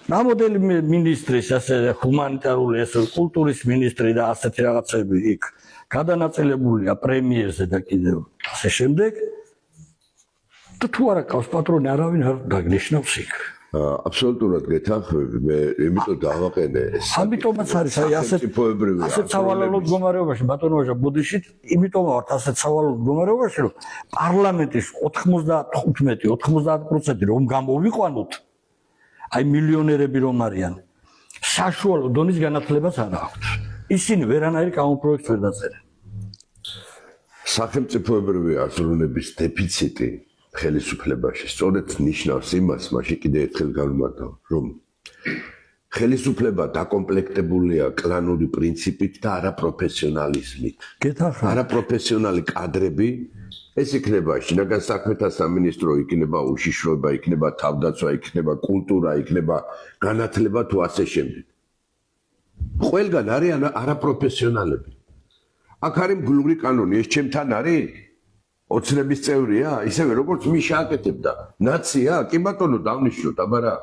[SPEAKER 1] რამოდენი მინისტრის ასე ჰუმანიტარული ეს კულტურის მინისტრი და ასეთი რაღაცები იქ გადანაწილებულია პრემიერზე და კიდევ ასე შემდეგ და თუ არა ყავს პატრონი არავინ არ დაგნიშნავს იქ
[SPEAKER 2] აბსოლუტურად გეთანხმები მე იმიტომ დავაყენე
[SPEAKER 1] ამიტომაც არის აი ასეთ სავალალო მდგომარეობაში ბატონო ვაჟა ბოდიშით იმიტომ ვართ ასეთ სავალალო მდგომარეობაში რომ პარლამენტის 95-90% რომ გამოვიყვანოთ აი მილიონერები რომ არიან საშუალო დონის განათლებას არ აქვთ ისინი ვერანაირ კანონპროექტს ვერ დაწერენ
[SPEAKER 2] სახელმწიფოებრივი აზროვნების დეფიციტი ხელისუფლებაში სწორედ ნიშნავს იმას, მაშინ კიდევ ერთხელ გავიმართავ, რომ ხელისუფლება დაკომპლექტებულია კლანური პრინციპით და არაპროფესიონალიზმით.
[SPEAKER 1] გეთახა
[SPEAKER 2] არაპროფესიონალი კადრები, ეს იქნება შინაგან საქმეთა სამინისტრო, იქნება უშიშროება, იქნება თავდაცვა, იქნება კულტურა, იქნება განათლება თუ ასე შემდეგ. ყველგან არიან არაპროფესიონალები. აქ არის მგლური კანონი, ეს ჩემთან არის? ოცნების წევრია? ისევე როგორც მიშა აკეთებდა. ნაცია? კი ბატონო, დავნიშნოთ, აბა რა.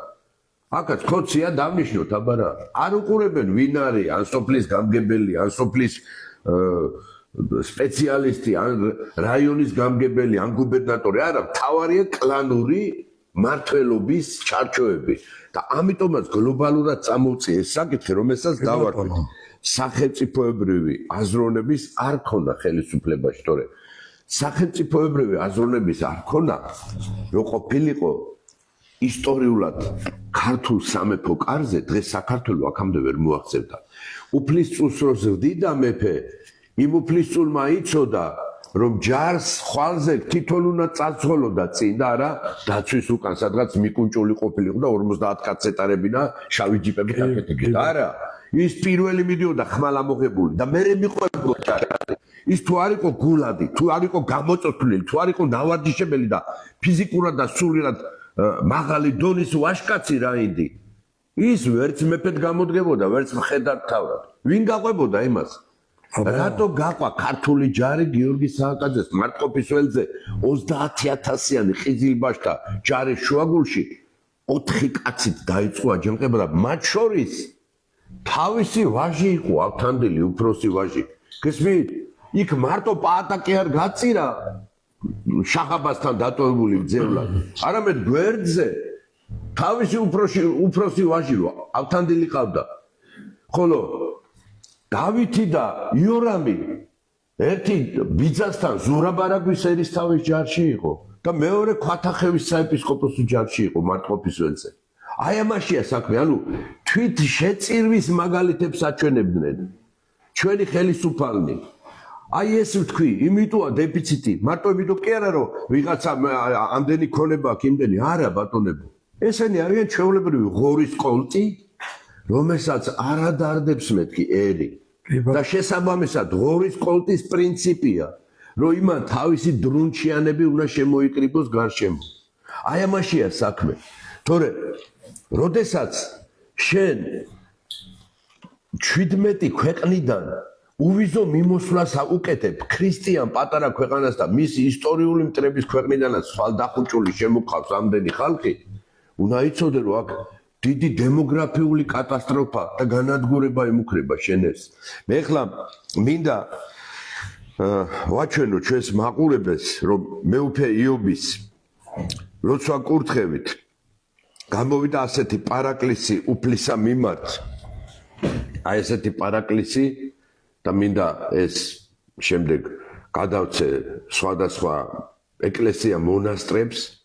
[SPEAKER 2] აქაც ხოცია დავნიშნოთ, აბა რა. არ უყურებენ ვინ არის, ან სოფლის გამგებელი, ან სოფლის სპეციალისტი, ან რაიონის გამგებელი, ან გუბერნატორი. არა, მთავარია კლანური მართლობის ჩარჩოები. და ამიტომაც გლობალურად წამოვწია ეს საკითხი, რომელსაც დავარქვით. სახელმწიფოებრივი აზროვნების არ ქონდა ხელისუფლებაში, თორე სახელმწიფოებრივი აზროვნების არ ქონდა, რო ყოფილიყო ისტორიულად ქართულ სამეფო კარზე, დღეს საქართველოს აქამდე ვერ მოაღწევდა. უფლისწულს რო ზრდიდა მეფე, იმ უფლისწულმა იცოდა, რომ ჯარს ხვალზე თითონ უნდა წაძღოლოდა წინ და არა დაცვის უკან, სადღაც მიკუნჭული ყოფილიყო და 50 კაცს ეტარებინა შავი ჯიპებით აკეთებდა. არა, ის პირველი მიდიოდა ხმალ ამოღებული და მერე მიყვებოდა ჯარი. ის თუ არ იყო გულადი, თუ არ იყო გამოწოთვლილი, თუ არ იყო ნავარჯიშებელი და ფიზიკურად და სულიად მაღალი დონის ვაჟკაცი რაინდი, ის ვერც მეფედ გამოდგებოდა, ვერც მხედართავრად. ვინ გაყვებოდა იმას? რატო გაყვა ქართული ჯარი გიორგი სააკაძეს მარტყოფის ველზე 30,000-იანი ყიზილბაშთა ჯარის შუაგულში 4 კაცით დაიწყო აჯანყება, მათ შორის თავისი ვაჟი იყო, ავთანდილი უფროსი ვაჟი. გესმით? იქ მარტო პაატაკი არ გაწირა შახაბასთან დატოვებული ძევლად. არამედ გვერდზე თავისი უფროსი ვაჟი რო ავთანდილი ყავდა. ხოლო დავითი და იორამი ერთი ბიძასთან ზურაბარაგვის ერისთავის ჯარში იყო და მეორე ქვათახევის საეპისკოპოსის ჯარში იყო მარტყოფის ველზე. აი ამაშია საქმე, ანუ თვით შეწირვის მაგალითებს აჩვენებდნენ ჩვენი ხელისუფალნი. აი ეს ვთქვი, იმიტოა დეფიციტი, მარტო იმიტომ კი არა რომ ვიღაცა ამდენი ქონება აქვს, იმდენი არა ბატონებო. ესენი არიან ჩვეულებრივი ღორის კოლტი, რომელსაც არ ადარდებს მეთქი ერი. და შესაბამისად ღორის კოლტის პრინციპია, რომ იმან თავისი დრუნჩიანები უნდა შემოიკრიბოს გარშემო. აი ამაშია საქმე. თორე როდესაც შენ 17 ქვეყნიდან უვიზო მიმოსვლას უკეთებ ქრისტიან პატარა ქვეყანას და მის ისტორიული მტრების ქვეყნიდანაც ხვალდახუჭული შემოყავს ამდენი ხალხი, უნდა იცოდე რომ აქ დიდი დემოგრაფიული კატასტროფა და განადგურება ემუქრება შენეს. მე ახლა მინდა ვაჩვენო ჩვენს მაყურებელს, რომ მეუფე იობის როცა კურთხევით გამოვიდა ასეთი პარაკლისი უფლისა მიმართ. აი ესეთი პარაკლისი და მინდა ეს შემდეგ გადავცე სხვადასხვა ეკლესია მონასტრებს,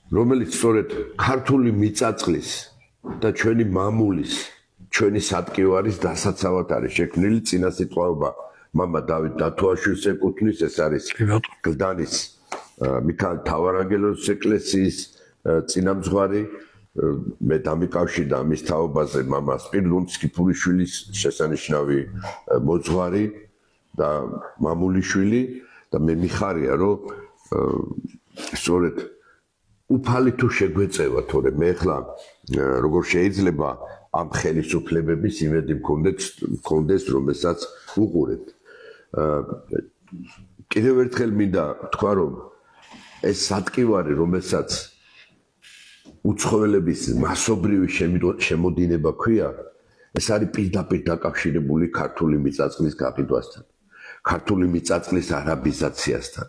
[SPEAKER 2] რომელიც სწორედ ქართული მიწაწყლის და ჩვენი მამულის, ჩვენი სატკივარის დასაცავად არის შექმნილი. წინა სიტყვაობა მამა დავით დათოაშვილს ეკუთვნის, ეს არის გლდანის მიქაელ თავარანგელოზის ეკლესიის წინამძღვარი. მე დამიკავშირდა ამის თაობაზე მამა სპირიდონ სკიფურიშვილის შესანიშნავი მოძღვარი და მამულიშვილი და მე მიხარია რომ სწორედ უფალი თუ შეგვეწევა, თორე მე ახლა როგორ შეიძლება ამ ხელისუფლებების იმედი მქონდეს, რომელსაც უყურებთ. კიდევ ერთხელ მინდა თქვა, რომ ეს სატკივარი, რომელსაც უცხოელების მასობრივი შემოდინება ქვია, ეს არის პირდაპირ დაკავშირებული ქართული მიწაწყლის გაყიდვასთან, ქართული მიწაწყლის არაბიზაციასთან,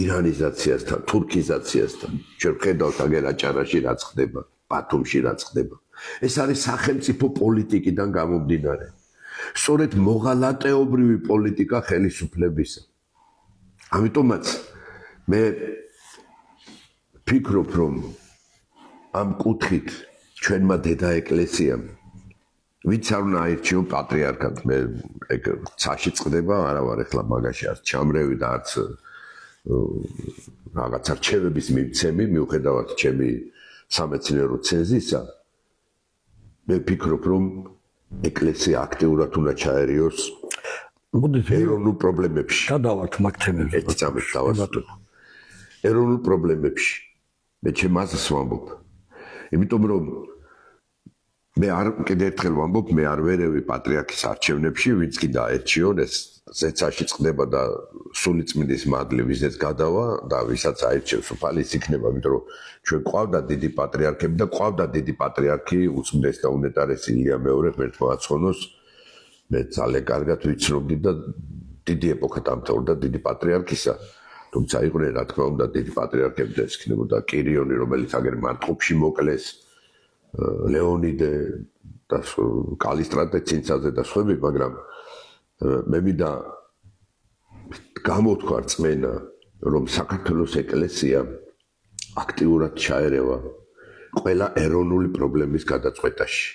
[SPEAKER 2] ირანიზაციასთან, თურქიზაციასთან. ჩვენ ვხედავთ აგერ აჭარაში რაც ხდება, ბათუმში რაც ხდება. ეს არის სახელმწიფო პოლიტიკიდან გამომდინარე. სწორედ მოღალატეობრივი პოლიტიკა ხელისუფლებისა. ამიტომაც მე ფიქრობ, რომ ამ კუთხით ჩვენმა დედა ეკლესიამ ვინც არ უნდა აირჩიო პატრიარქად მე ეგ ცაში წდება არა ვარ ეხლა მაგაში არც ჩამრევი და არც რაღაც არჩევების მივცემი მიუხედავად ჩემი სამეცნიერო ცენზისა მე ვფიქრობ რომ ეკლესია აქტიურად უნდა ჩაერიოს
[SPEAKER 1] მოდით
[SPEAKER 2] ეროვნულ პრობლემებში
[SPEAKER 1] გადავართ მაგ თემებზე
[SPEAKER 2] ერთი წამით დავასრულო ეროვნულ პრობლემებში მე ჩემ აზრს ვამბობ იმიტომ რომ მე არ კიდე ერთხელ ვამბობ მე არ ვერევი პატრიარქის არჩევნებში ვინც კი დაერჩიონ ეს ზეცაში წდება და სულიწმინდის მადლი ვიზეც გადავა და ვისაც აირჩევს უფალის იქნება იმიტომ რომ ჩვენ ყავდა დიდი პატრიარქები და ყავდა დიდი პატრიარქი უწმდეს და უნეტარესი ილია მეორე ღმერთმა აცხონოს მე ძალიან კარგად ვიცნობდი და დიდი ეპოქა დამთავრდა დიდი პატრიარქისა თუმცა იყვნენ რა თქმა უნდა დიდი პატრიარქები და ეს იქნებოდა კირიონი რომელიც აგერ მარტყოფში მოკლეს ლეონიდე და კალისტრატე ცინცაძე და სხვები მაგრამ მე მინდა გამოთქვა რწმენა რომ საქართველოს ეკლესია აქტიურად ჩაერევა ყველა ეროვნული პრობლემის გადაწყვეტაში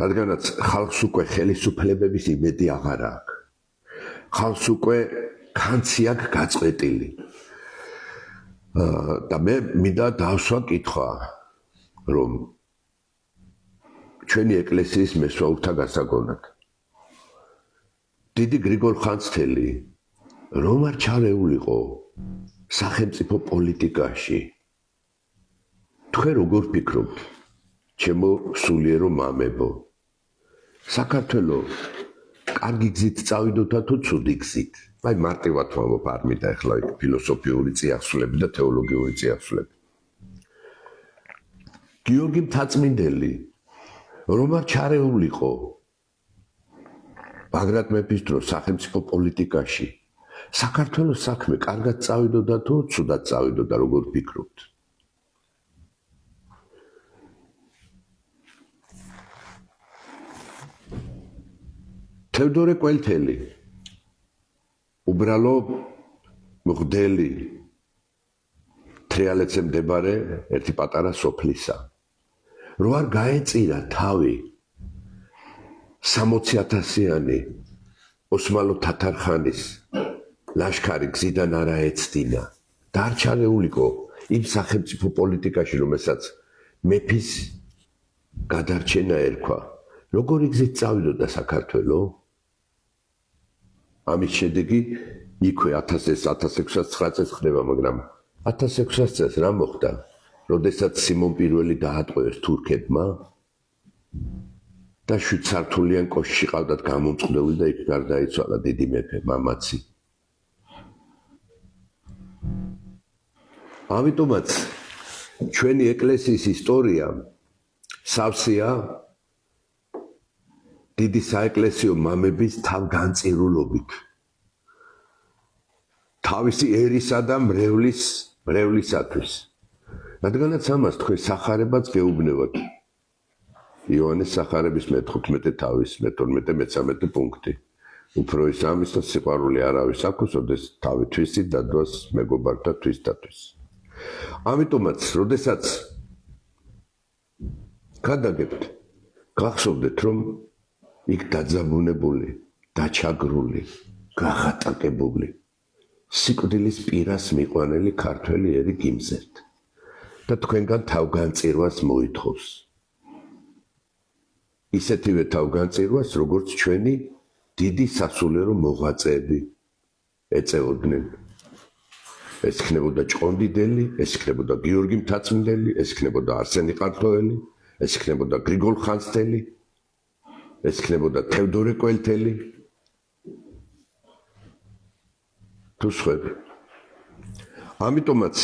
[SPEAKER 2] რადგანაც ხალხს უკვე ხელისუფლებების იმედი აღარ აქვს ხალხს უკვე კანცი აქვს გაწყვეტილი და მე მინდა დავსვა კითხვა რომ ჩვენი ეკლესიის მესვაურთა გასაგონად დიდი გრიგოლ ხანძთელი რომ არ ჩარეულიყო სახელმწიფო პოლიტიკაში თქვენ როგორ ფიქრობთ ჩემო სულიერო მამებო საქართველოს კარგი გზით წავიდოთა თუ ცუდი გზით აი მარტივად ვამბობ არ მინდა ახლა ფილოსოფიური წიაღსვლები და თეოლოგიური წიაღსვლები გიორგი მთაწმინდელი რომ არ ჩარეულიყო ბაგრატ მეფის დროს სახელმწიფო პოლიტიკაში საქართველოს საქმე კარგად წავიდოდა თუ ცუდად წავიდოდა როგორ ფიქრობთ თევდორე კველთელი უბრალო მღვდელი თრიალეთზე მდებარე ერთი პატარა სოფლისა რო არ გაეწირა თავი 60,000-იანი ოსმალო თათარხანის ლაშქარი გზიდან არ აეცდინა და არ ჩარეულიყო იმ სახელმწიფო პოლიტიკაში რომელსაც მეფის გადარჩენა ერქვა როგორი გზით წავიდოდა საქართველო ამის შედეგი იქვე 1600 წელს ხდება მაგრამ 1600 წელს რა მოხდა როდესაც სიმონ პირველი დაატყვევეს თურქებმა და 7 სართულიან კოშკში ყავდათ გამომწყდეული და იქ გარდაიცვალა დიდი მეფე მამაცი ამიტომაც ჩვენი ეკლესიის ისტორია სავსეა დიდი საეკლესიო მამების თავგანწირულობით თავისი ერისა და მრევლისათვის რადგანაც ამას თქვენ სახარებაც გეუბნებათ იოანეს სახარების მე-15 თავის მე-12-მე-13 პუნქტი უფრო ის ამის და სიყვარული არავის აქვს ოდეს თავი თვისით დადვას მეგობართა თვისთათვის ამიტომაც როდესაც გადაგებთ გახსოვდეთ რომ იქ დაძაბუნებული დაჩაგრული გაღატაკებული სიკვდილის პირას მიყვანელი ქართველი ერი გიმზერთ და თქვენგან თავგანწირვას მოითხოვს ისეთივე თავგანწირვას როგორც ჩვენი დიდი სასულიერო მოღვაწეები ეწეოდნენ ეს იქნებოდა ჭყონდიდელი ეს იქნებოდა გიორგი მთაწმინდელი ეს იქნებოდა არსენი ყანწლოველი ეს იქნებოდა გრიგოლ ხანძთელი ეს იქნებოდა თევდორე კველთელი თუ სხვები ამიტომაც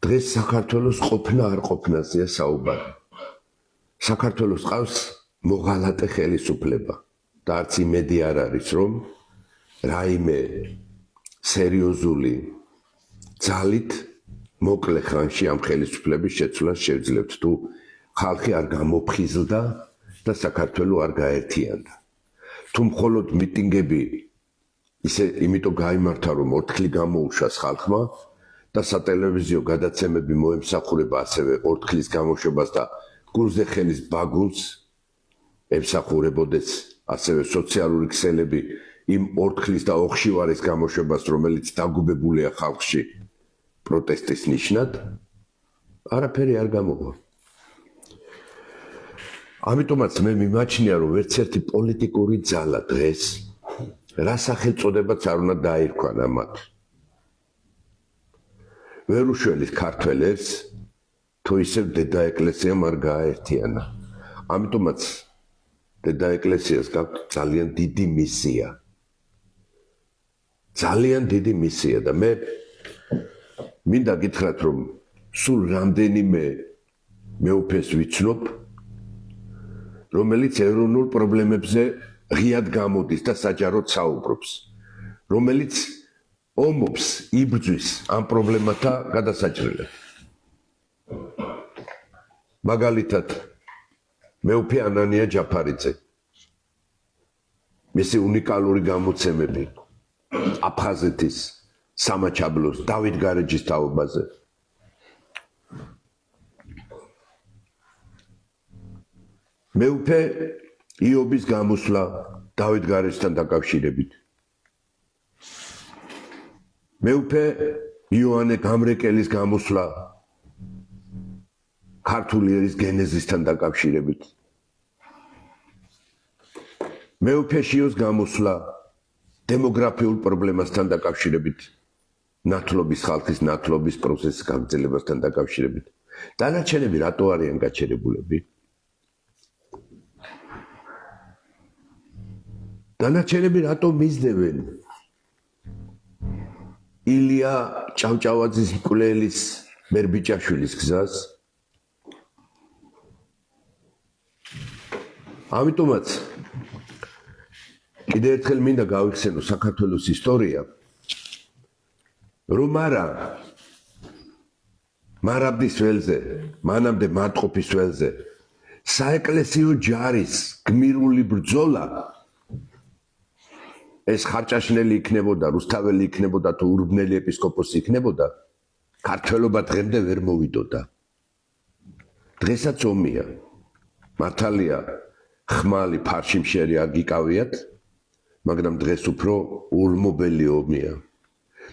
[SPEAKER 2] დღეს საქართველოს ყოფნა არ ყოფნაზეა საუბარი საქართველოს ყავს მოღალატე ხელისუფლება და არც იმედი არ არის რომ რაიმე სერიოზული ძალით მოკლე ხანში ამ ხელისუფლების შეცვლას შევძლებთ თუ ხალხი არ გამოფხიზლდა და საქართველო არ გაერთიანდა თუ მხოლოდ მიტინგები ისე იმიტომ გაიმართა რომ ორთქლი გამოუშვას ხალხმა და სატელევიზიო გადაცემები მოემსახურება ასევე ორთქლის გამოშვებას და გულზე ხელის ბაგულს ემსახურებოდეს ასევე სოციალური ქსელები იმ ორთქლის და ოხშივარის გამოშვებას, რომელიც დაგუბებულია ხალხში პროტესტის ნიშნად, არაფერი არ გამოვა. ამიტომაც მე მიმაჩნია, რომ ვერც ერთი პოლიტიკური ძალა დღეს რა სახელწოდებაც არ უნდა დაირქვანა მათ. ვერ უშველის ქართველებს, თუ ისევ დედა ეკლესიამ არ გააერთიანა. ამიტომაც დედა ეკლესიას გაქვთ ძალიან დიდი მისია. ძალიან დიდი მისია და მე მინდა გითხრათ, რომ სულ რამდენიმე მეუფეს ვიცნობ, რომელიც ეროვნულ პრობლემებზე ღიად გამოდის და საჯაროდ საუბრობს, რომელიც ომობს, იბრძვის ამ პრობლემათა გადასაჭრელად. მაგალითად, მეუფე ანანია ჯაფარიძე, მისი უნიკალური გამოცემები აფხაზეთის სამაჩაბლოს დავით გარეჯის თაობაზე. მეუფე იობის გამოსვლა დავით გარეჯთან დაკავშირებით. მეუფე იოანე გამრეკელის გამოსვლა ქართული ერის გენეზისთან დაკავშირებით. მეუფე შიოს გამოსვლა დემოგრაფიულ პრობლემასთან დაკავშირებით, ნათლობის ხალხის ნათლობის პროცესის გაგრძელებასთან დაკავშირებით. დანარჩენები რატო არიან გაჩერებულები? დანარჩენები რატო მისდევენ? ილია ჭავჭავაძის მკვლელის მერბიჭაშვილის გზას? ამიტომაც კიდევ ერთხელ მინდა გავიხსენო საქართველოს ისტორია, რომ არა მარაბდის ველზე, მანამდე მარტყოფის ველზე, საეკლესიო ჯარის გმირული ბრძოლა ეს ხარჭაშნელი იქნებოდა, რუსთაველი იქნებოდა თუ ურბნელი ეპისკოპოსი იქნებოდა, ქართველობა დღემდე ვერ მოვიდოდა. დღესაც ომია. მართალია, ხმალი ფარშიმშერი არ გიკავიათ, მაგრამ დღეს უფრო ულმობელი ომია.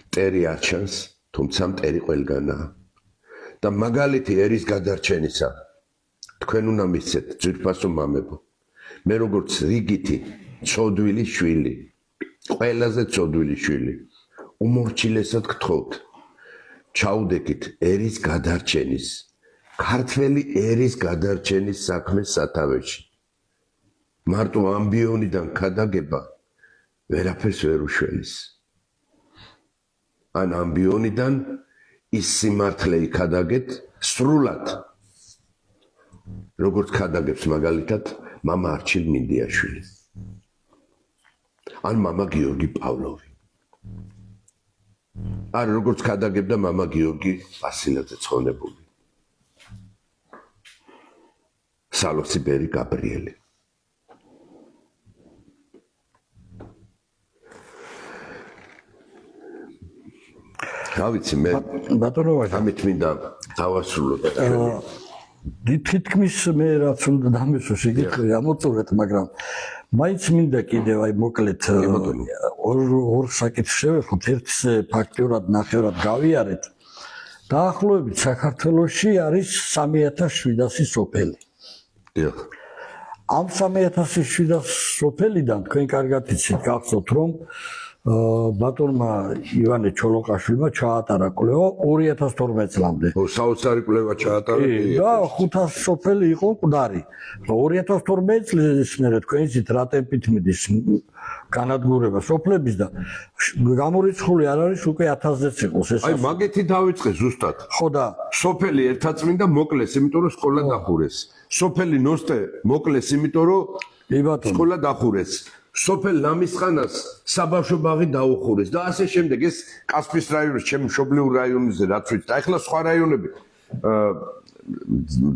[SPEAKER 2] მტერი არ ჩანს, თუმცა მტერი ყველგანაა. და მაგალითი ერის გადარჩენისა თქვენ უნდა მისცეთ ძვირფასო მამებო. მე როგორც რიგითი ცოდვილი შვილი, ყველაზე ცოდვილი შვილი, უმორჩილესად გთხოვთ, ჩაუდეკით ერის გადარჩენის, ქართველი ერის გადარჩენის საქმეს სათავეში. მარტო ამბიონიდან ქადაგება ვერაფერს ვერ უშველის. ან ამბიონიდან ის სიმართლე იქადაგეთ სრულად, როგორც ქადაგებს მაგალითად მამა არჩილ მინდიაშვილი. ან მამა გიორგი პავლოვი. ან როგორც ქადაგებდა მამა გიორგი ვასილაძე ცხონებული. სალოცი ბერი გაბრიელი. გავიცი მე
[SPEAKER 1] ბატონო ვაჟა,
[SPEAKER 2] ამით მინდა დავასრულოთ.
[SPEAKER 1] თითქმის მე რაც უნდა დამესვას იგივე ამოწურეთ, მაგრამ მაინც მინდა კიდევ აი მოკლედ ორ საკითხს შევეხოთ, ერთზე ფაქტიურად ნახევრად გავიარეთ. დაახლოებით საქართველოში არის 3700 სოფელი.
[SPEAKER 2] დიახ.
[SPEAKER 1] ამ 3700 სოფელიდან თქვენ კარგად იცით, გახსოვთ რომ ბატონმა ივანე ჩოლოყაშვილმა ჩაატარა კვლევა 2012 წლამდე.
[SPEAKER 2] საოცარი კვლევა ჩაატარა
[SPEAKER 1] და 500 სოფელი იყო მკვდარი. 2012 წლის მერე თქვენ იცით რა ტემპით მიდის განადგურება სოფლების და გამორიცხული არ არის უკვე 1000-ზე იყოს ეს.
[SPEAKER 2] აი მაგეთი დავიწყე ზუსტად.
[SPEAKER 1] ხო და
[SPEAKER 2] სოფელი ერთაწმინდა მოკლეს, იმიტომ რომ სკოლა დახურეს. სოფელი ნოსტე მოკლეს, იმიტომ რომ სკოლა დახურეს. სოფელ ლამისხანას საბავშვო ბაღი დაუხურეს და ასე შემდეგ. ეს კასპის რაიონის ჩემი მშობლიურ რაიონზე რაც ვიცით. და ეხლა სხვა რაიონები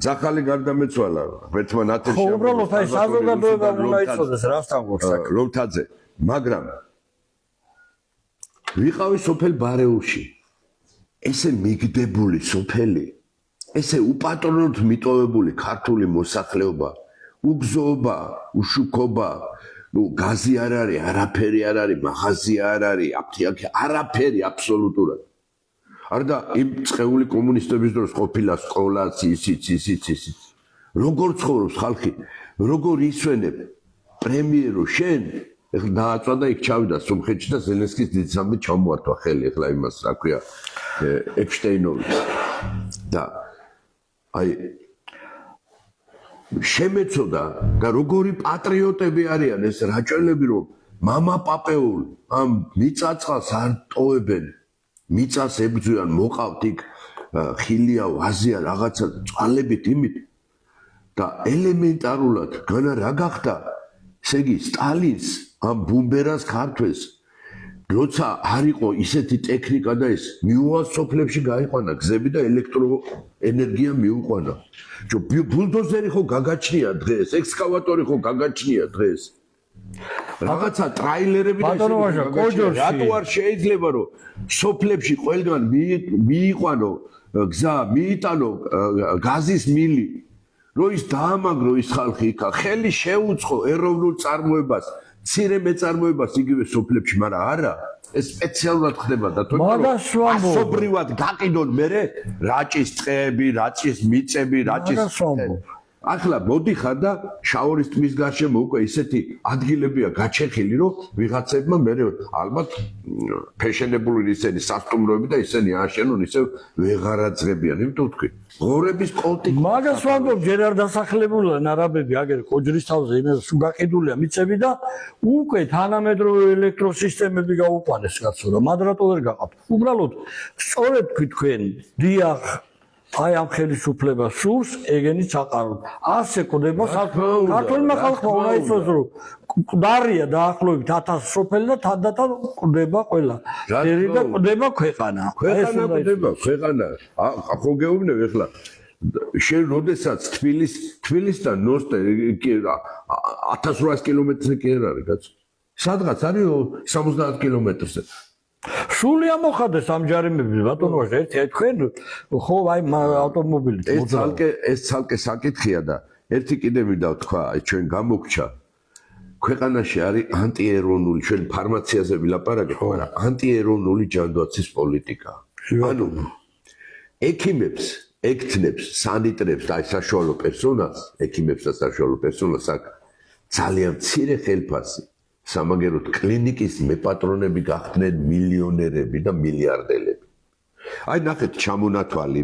[SPEAKER 2] ძახალი გარდამეცვალა ერთმანეთში.
[SPEAKER 1] ხო, უბრალოდ აი საზოგადოება უნდა იცოდეს რასთან გვაქვს.
[SPEAKER 2] რომთაძე, მაგრამ ვიყავი სოფელ ბარეულში. ესე მიგდებული სოფელი, ესე უპატრონოდ მიტოვებული ქართული მოსახლეობა უგზოობა, უშუქობა, გაზი არ არის, არაფერი არ არის, მაღაზია არ არის, აფთიაქი არაფერი აბსოლუტურად. არდა იმ წეული კომუნისტების დროს ყოფილა სკოლაც, ისიც. როგორ ცხოვრობს ხალხი, როგორ ისვენებ პრემიერო შენ, ეხლა დააწვა იქ ჩავიდა სომხეთში და ზელენსკის დიდსამბით ჩამოართვა ხელი ეხლა იმას, რა ქვია, ეპშტეინოვი. და აი შემეცოდა და როგორი პატრიოტები არიან ეს რაჭველები, რომ მამა პაპეულ ამ მიწაწყალს არ ტოვებენ, მიწას ებრძვიან, მოყავთ იქ ხილია, ვაზია, რაღაცა წყალებით იმით და ელემენტარულად განა რა გახდა, ესე იგი სტალინს ამ ბუმბერას ქართვეს, როცა არ იყო ისეთი ტექნიკა და ეს მიუვალ სოფლებში გაიყვანა გზები და ელექტროენერგია მიუყვანა. ბულდოზერი ხო გაგაჩნია დღეს, ექსკავატორი ხო გაგაჩნია დღეს. რაღაცა ტრაილერები და რატო არ შეიძლება რომ სოფლებში ყველგან მიიყვანო გზა, მიიტანო გაზის მილი, რომ ის დაამაგრო ის ხალხი იქა, ხელი შეუწყო ეროვნულ წარმოებას, მცირე მეწარმოებას იგივე სოფლებში, მაგრამ არა, ეს სპეციალურად ხდება და ასობრივად გაყიდონ მერე რაჭის წყეები, რაჭის მიწები, რაჭის ახლა მოდიხარ და შაორის ტბის გარშემო უკვე ისეთი ადგილებია გაჩეხილი, რომ ვიღაცებმა მერე ალბათ ფეშენებული ისენი სასტუმროები და ისინი ააშენონ, ისე ვეღარ აძღებიან, იმიტომ ვთქვი. ღორების პოლიტიკა.
[SPEAKER 1] მაგას ვამბობ, ჯერ არ დასახლებულა არაბები, აგერ კოჯრის თავზე იმას უგაყიდულია მიწები და უკვე თანამედროვე ელექტროსისტემები გაუყვანეს კაცო, რა მადრატო ვერ გაყავთ. უბრალოდ სწორედ თქვი თქვენ, დიახ აი ამ ხელისუფლებას სურს ეგენი ჩაყაროთ. ასე ყდება ქართულმა ხალხმა უნდა იცოს რომ ყდარია დაახლოებით 1000 სოფელი და თანდათან ყდება ყველა. ერი და ყდება ქვეყანა.
[SPEAKER 2] ქვეყანა. ხო გეუბნები ახლა შენ როდესაც თბილისთან ნოსტე 1800 კილომეტრზე კი არ არის კაცო. სადღაც არის 70 კილომეტრზე.
[SPEAKER 1] სული ამოხადეს ამ ჯარიმები ბატონო ერთი თქვენ ხო აი ავტომობილით
[SPEAKER 2] ეს ცალკე საკითხია და ერთი კიდე მინდა ვთქვა აი ჩვენ გამოგჩა ქვეყანაში არის ანტიეროვნული ჩვენ ფარმაციაზე ვილაპარაკეთ მაგრამ ანტიეროვნული ჯანდაცვის პოლიტიკა ანუ ექიმებს ექთნებს სანიტრებს და აი საშუალო პერსონალს ექიმებს და საშუალო პერსონალს აქ ძალიან მცირე ხელფასი სამაგეროდ კლინიკის მეპატრონები გახდნენ მილიონერები და მილიარდელები. აი ნახეთ ჩამონათვალი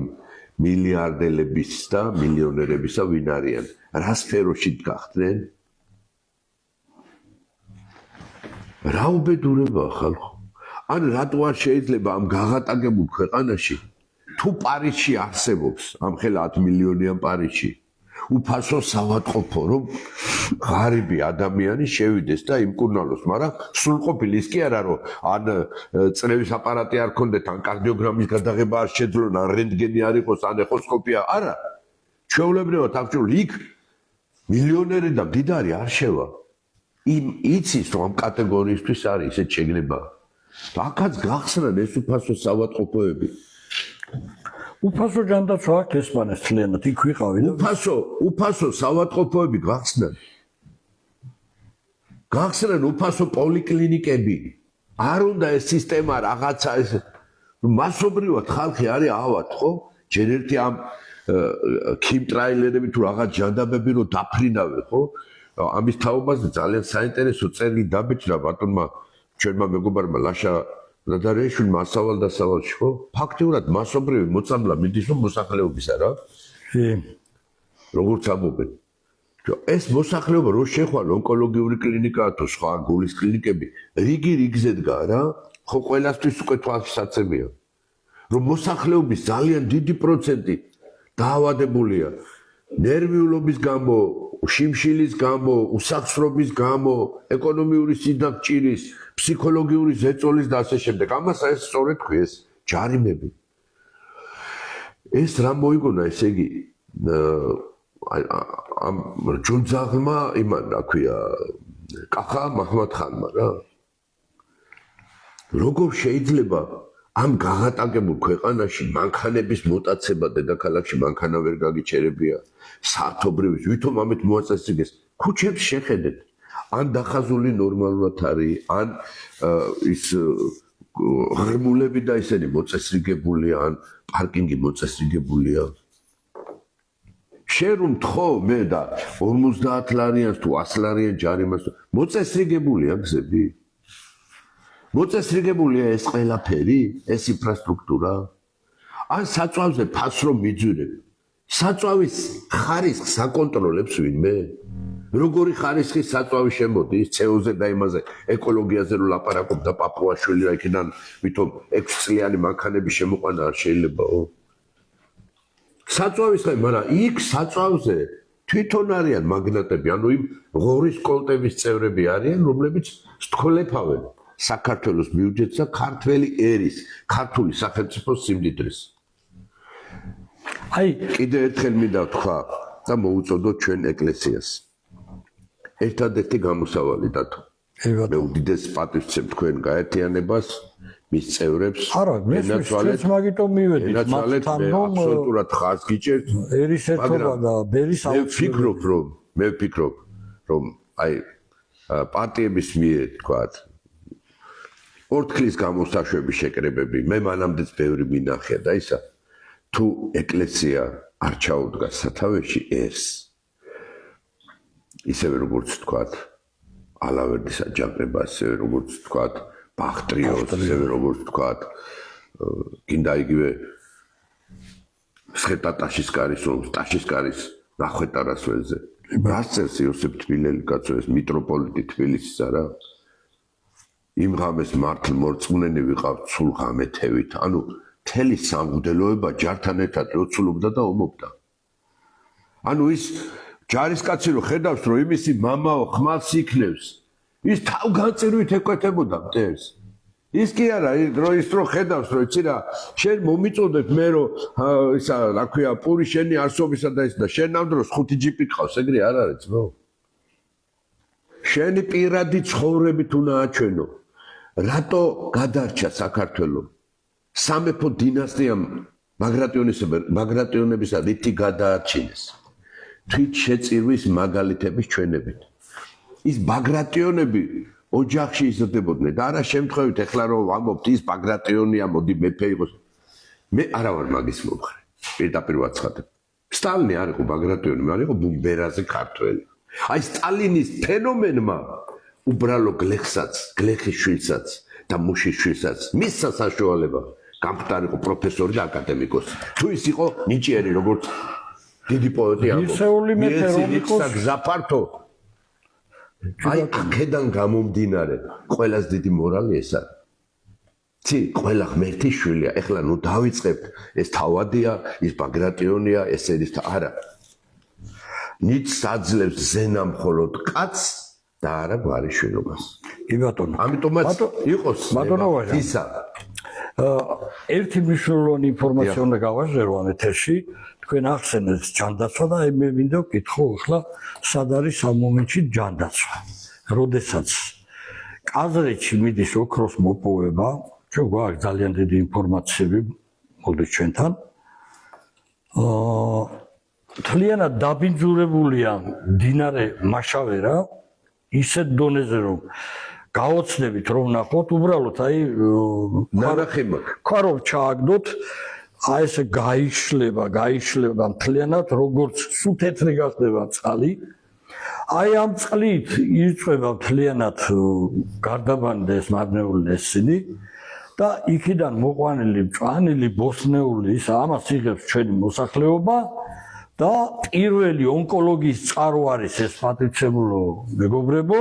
[SPEAKER 2] მილიარდელების და მილიონერებისა ვინ არიან? რა სფეროში გახდნენ? რა უბედურება ხალხო? ან რატო არ შეიძლება ამ გაღატაკებულ ქვეყანაში თუ პარიზში არსებობს ამ ხელა 10 მილიონიან პარიზში უფასო სავატყოფო რომ ღარიბი ადამიანი შევიდეს და იმკურნალოს, მაგრამ სრულყოფილი ის კი არა რომ ან წნევის აპარატი არ ქონდეთ, ან კარდიოგრამის გადაღება არ შეძლონ, ან რენტგენი არ იყოს, ან ეხოსკოპია, არა. ჩვეულებრივად აღჭურვილი იქ მილიონერი და მდიდარი არ შევა. იცის რომ ამ კატეგორიისთვის არის ესეთ შეგნება. აქაც გახსნან ეს უფასო სავატყოფოები.
[SPEAKER 1] უფასო ჯანდაცვა აქ ესპანეთს თლიანად იქ ვიყავი და
[SPEAKER 2] უფასო სავატყოფოები გახსნან უფასო პოლიკლინიკები არ უნდა ეს სისტემა რაღაცა ეს მასობრივად ხალხი არის ავად ხო ჯერ ერთი ამ ქიმტრაილერები თუ რაღაც ჯანდაბები რო დაფრინავენ ხო ამის თაობაზე ძალიან საინტერესო წერილი დაბეჭდა ბატონმა ჩვენმა მეგობარმა ლაშა რადარეშვილმა ასავალ-დასავალში ხო ფაქტიურად მასობრივი მოწამლა მიდის რომ მოსახლეობისა რა როგორც ამობენ ეს მოსახლეობა რო შეხვალ ონკოლოგიური კლინიკაა თუ სხვა გულის კლინიკები რიგი რიგზე დგა რა ხო ყველასთვის უკვე თვალსაცემია რომ მოსახლეობის ძალიან დიდი პროცენტი დაავადებულია ნერვიულობის გამო შიმშილის გამო უსახსრობის გამო ეკონომიური სიდაგჭირის ფსიქოლოგიური ზეწოლის და ასე შემდეგ. ამას ეს სწორედ ქვიეს ჯარიმები. ეს რა მოიგონა, ესე იგი ამ ჯუნძაღმა იმან რა ქვია კახა მაჰმად ხანმა რა. როგორ შეიძლება ამ გაღატაკებულ ქვეყანაში მანქანების მოტაცება დედაქალაქში მანქანა ვერ გაგიჩერებია საათობრივის ვითომ ამით მოაწესრიგეს ქუჩებს შეხედეთ ან დახაზული ნორმალურად არის ან ის ღრმულები და ისინი მოწესრიგებულია ან პარკინგი მოწესრიგებულია შენ რომ თხოვ მე და 50 ლარიანს თუ 100 ლარიან ჯარიმას მოწესრიგებულია გზები მოწესრიგებულია ეს ყველაფერი ეს ინფრასტრუქტურა ან საწვავზე ფას რომ მიძვირებ საწვავის ხარისხს აკონტროლებს ვინმე როგორი ხარისხის საწვავი შემოდის CO-ზე და იმაზე ეკოლოგიაზე რომ ლაპარაკობდა პაპუაშვილი რა იქიდან ვითომ 6 წლიანი მანქანების შემოყვანა არ შეიძლებაო საწვავის ხარ მაგრამ იქ საწვავზე თვითონ არიან მაგნატები ანუ იმ ღორის კოლტების წევრები არიან რომლებიც სტქოლეფავენ საქართველოს ბიუჯეტს და ქართველი ერის ქართული სახელმწიფოს სიმდიდრეს აი კიდე ერთხელ მინდა ვთქვა და მოუწოდოთ ჩვენ ეკლესიას ერთადერთი გამოსავალი დათო მე უდიდეს პატივს ვცემ თქვენ გაერთიანებას მის წევრებს
[SPEAKER 1] არა მეც მაგიტომ მივედით
[SPEAKER 2] მათთან რომ აბსოლუტურად ხარს გიჭერთ
[SPEAKER 1] ერის ერთობა და ბერის
[SPEAKER 2] აუცილებლობა მე ვფიქრობ რომ აი პარტიების მიერ თქვათ ორთქლის გამოსაშვების შეკრებები მე მანამდეც ბევრი მინახია და ისა თუ ეკლესია არ ჩაუდგა სათავეში ეს ისევე როგორც თქვათ ალავერდის აჯანყება ისევე როგორც თქვათ ბახტრიოს ისევე როგორც თქვათ კიდე იგივე სხეტატაშის კარის ომს ტაშის კარის ნახვეტარას ველზე რას წერს იოსებ თბილელი კაცო ეს მიტროპოლიტი თბილისის არა იმ ღამეს მართლ მორწმუნენი ვიყავთ სულ ღამეთევით ანუ მთელი სამღვდელოება ჯართან ერთად ლოცულობდა და ომობდა ანუ ის ჯარისკაცი რო ხედავს რომ იმისი მამაო ხმალს იქნევს ის თავგანწირვით ეკვეთებოდა მტერს ის კი არა ის რო ხედავს რომ იცი რა შენ მომიწოდებ მე რომ ისა რა ქვია პური შენი არსობისა და ის და შენ ამ დროს 5 ჯიპი ყავს ეგრე არ არის ძმაო შენი პირადი ცხოვრებით უნდა აჩვენო რატო გადარჩა საქართველო სამეფო დინასტიამ ბაგრატიონებისა რითი გადაარჩინეს თვით შეწირვის მაგალითების ჩვენებით ის ბაგრატიონები ოჯახში იზრდებოდნენ და არა შემთხვევით ეხლა რომ ვამბობთ ის ბაგრატიონია მოდი მეფე იყოს მე არა ვარ მაგის მომხრე პირდაპირ ვაცხადებ სტალინი არ იყო ბაგრატიონი მე არ იყო ბუმბერაზე ქართველი აი სტალინის ფენომენმა უბრალო გლეხსაც გლეხის შვილსაც და მუშის შვილსაც მისცა საშუალება გამხდარიყო პროფესორი და აკადემიკოსი თუ ის იყო ნიჭიერი როგორც დიდი პოეტი ამბობს
[SPEAKER 1] ისეული მეფე რომ იყოს
[SPEAKER 2] გზაფართო აი აქედან გამომდინარე ყველას დიდი მორალი ეს არის ცი ყველა ღმერთის შვილია ეხლა ნუ დავიწყებთ ეს თავადია ის ბაგრატიონია ეს ერის არა ნიც აძლევს ზენა მხოლოდ კაცს და არა გვარიშვილობას
[SPEAKER 1] კი ბატონო
[SPEAKER 2] ამიტომაც იყოს
[SPEAKER 1] ბატონო
[SPEAKER 2] ისა
[SPEAKER 1] ერთი მნიშვნელოვანი ინფორმაცია უნდა გავაჟერო ამ ეთერში თქვენ ახსენეთ ჯანდაცვა და მე მინდა ვკითხო ახლა სად არის ამ მომენტში ჯანდაცვა როდესაც კაზრეთში მიდის ოქროს მოპოვება ჩვენ გვაქვს ძალიან დიდი ინფორმაციები მოდით ჩვენთან თლიანად დაბინძურებულია მდინარე მაშავერა ისეთ დონეზე რომ გაოცნებით რომ ნახოთ უბრალოდ აი
[SPEAKER 2] ნანახება
[SPEAKER 1] ქარო ჩააგდოთ აი ესე გაიშლება მთლიანად როგორც სუთეთრი გახდება წყალი აი ამ წყლით იწვება მთლიანად გარდაბანი და ეს მარნეული ნესილი და იქიდან მოყვანილი მწვანილი ბოსნეული ის ამას იღებს ჩვენი მოსახლეობა და პირველი ონკოლოგიის წყარო არის ეს პატივცემულო მეგობრებო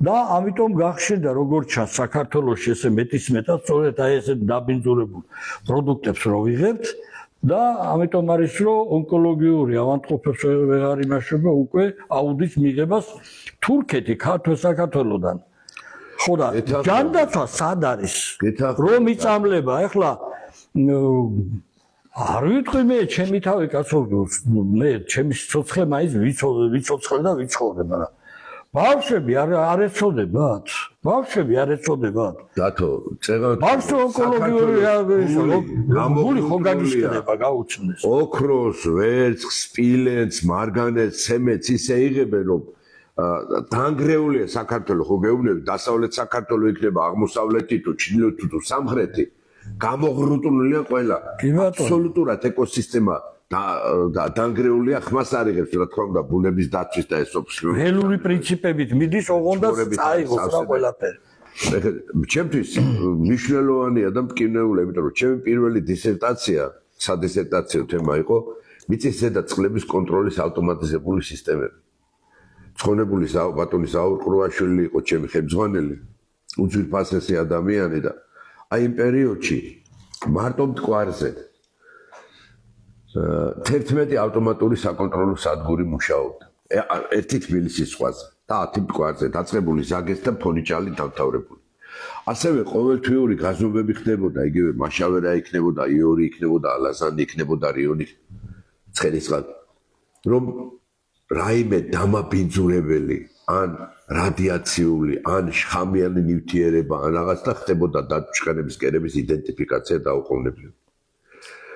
[SPEAKER 1] და ამიტომ გახშირდა როგორც ჩანს საქართველოში ესე მეტისმეტად სწორედ აი ესე დაბინძურებულ პროდუქტებს რო ვიღებთ და ამიტომ არის რომ ონკოლოგიური ავადმყოფებს ვეღარ იმაშება უკვე აუდის მიღებას თურქეთი ქართულ საქართველოსთან ხო და ჯანდაცვა სად არის რომ იწამლება ეხლა არ ვიტყვი მე ჩემი თავი კაცო მე ჩემი სიცოცხლე მაინც ვიცოცხლე და ვიცხოვრე მაგრამ ბავშვები არ ეწოდებათ. ბავშვები არ ეწოდებათ.
[SPEAKER 2] დათო, წეროთ.
[SPEAKER 1] ბავშვი ონკოლოგიური გული ხო გაგიშკდება, გაუჩნდეს.
[SPEAKER 2] ოქროს, ვერცხლს, სპილენძს, მარგანეცს, ცემენტს ისე იღებენ, რომ დაანგრეულია საქართველოს, ხო გეუბნები, დასავლეთ საქართველოს იქნება აღმოსავლეთი თუ ჩრდილოეთი თუ სამხრეთი, გამოღრუნტულია ყველა. აბსოლუტურად ეკოსისტემა დაანგრეულია, ხმას არ იღებს, რა თქმა უნდა, ბუნების დაცვის და ესობს.
[SPEAKER 1] ველური პრინციპებით მიდის, ოღონდ წაიღოს რა ყველაფერი.
[SPEAKER 2] ჩემთვის მნიშვნელოვანია და მტკივნეულია, იმიტომ რომ ჩემი პირველი დისერტაცია, სადისერტაციო თემა იყო მიწის ზედა წყლების კონტროლის ავტომატიზებული სისტემები. ცხონებული ბატონი ზაურ ყრუაშვილი იყო ჩემი ხელმძღვანელი, უძვირფასესი ადამიანი და აი იმ პერიოდში მარტო მტკვარზე 11 ავტომატური საკონტროლო სადგური მუშაობდა. ერთი თბილისის ზღვაზე და 10 მტკვარზე დაწყებული ზაგეს და ფონიჭალი დამთავრებული. ასევე ყოველთვიური გაზომვები ხდებოდა, იგივე მაშავერა იქნებოდა, იორი იქნებოდა, ალაზანი იქნებოდა, რიონი ცხენისწყალი. რომ რაიმე დამაბინძურებელი ან რადიაციული ან შხამიანი ნივთიერება ან რაღაც და ხდებოდა დათვშხენების კერების იდენტიფიკაცია და დაუყოვნებლივ.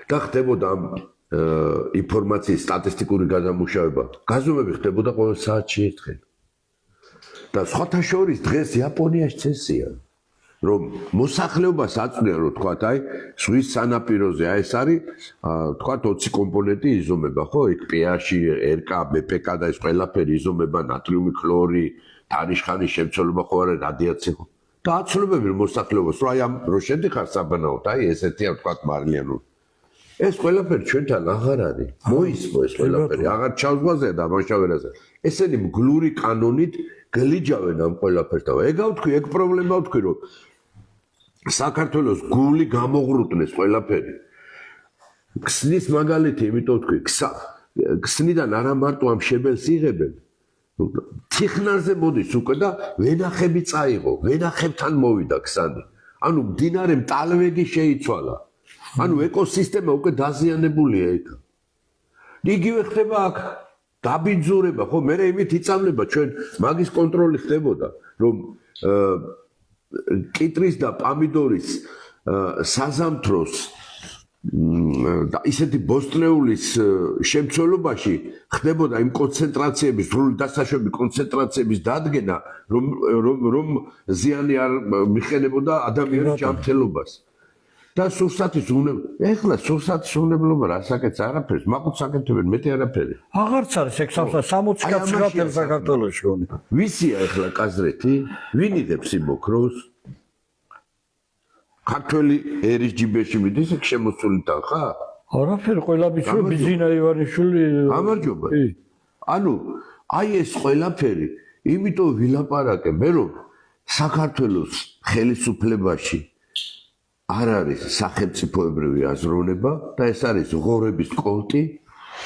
[SPEAKER 2] და ხდებოდა ამ ინფორმაციის სტატისტიკური გადამუშავება. გაზომვები ხდებოდა ყოველ საათში ერთხელ. და სხვათა შორის დღეს იაპონიაში წესია, რომ მოსახლეობას აწვდიან, რომ თქვათ, აი, ზღვის სანაპიროზე, აი ეს არის, თქვათ 20 კომპონენტი იზომება, ხო? იქ pH-ი, RK, BPK და ეს ყველაფერი იზომება, ნატრიუმი, ქლორი, თარიშხანის შემცველობა ხო არა, რადიაცია ხო? და აცნობები მოსახლეობას, რომ აი ამ რო შედიხარ საბანაოდ, აი ესეთია, თქვათ, მარილიანული. ეს ყველაფერი ჩვენთან აღარ არის. მოისმო ეს ყველაფერი, აღარ ჩავზღვაზე და მაშავერაზე. ესენი მგლური კანონით გლიჯავენ ამ ყველაფერს და ეგ ავთქვი, ეგ პრობლემა ავთქვი, რომ საქართველოს გული გამოღრუტნეს ყველაფერი. ქსნის მაგალითი, იმიტომ ვთქვი, ქსნიდან არა მარტო ამ შებელს იღებენ, თიხნარზე მოდის უკვე და ვენახები წაიღო, ვენახებთან მოვიდა ქსანი. ანუ მდინარე მტალვეგი შეიცვალა. ანუ ეკოსისტემა უკვე დაზიანებულია იქ. იგივე ხდება აქ დაბინძურება, ხო, მე იმით იწამლება ჩვენ მაგის კონტროლი ხდებოდა, რომ კიტრის და პამიდორის საზამთროს და ისეთი ბოსტნეულის შემცველობაში ხდებოდა იმ კონცენტრაციების, სრული დასაშვები კონცენტრაციების დადგენა, რომ ზიანი არ მიხენებოდა ადამიანის ჯანმრთელობას. და სურსათის ეხლა სურსათის უნებლობა რასაკეთს არაფერს, მაყურს აკეთებენ მეტი არაფერი.
[SPEAKER 1] აღარც არის ეგ 60 კაცი გაფერ საქართველოში გონი.
[SPEAKER 2] ვისია ეხლა კაზრეთი? ვინ იღებს იმ ოქროს? ქართველი ერის ჯიბეში მიდის ეგ შემოსული თანხა?
[SPEAKER 1] არაფერი, ყველა ბიჭო ბიზინა ივანიშვილი.
[SPEAKER 2] გამარჯობა. ანუ აი ეს ყველაფერი, იმიტომ ვილაპარაკე მე რომ საქართველოს ხელისუფლებაში არ არის სახელმწიფოებრივი აზროვნება და ეს არის ღორების კოლტი,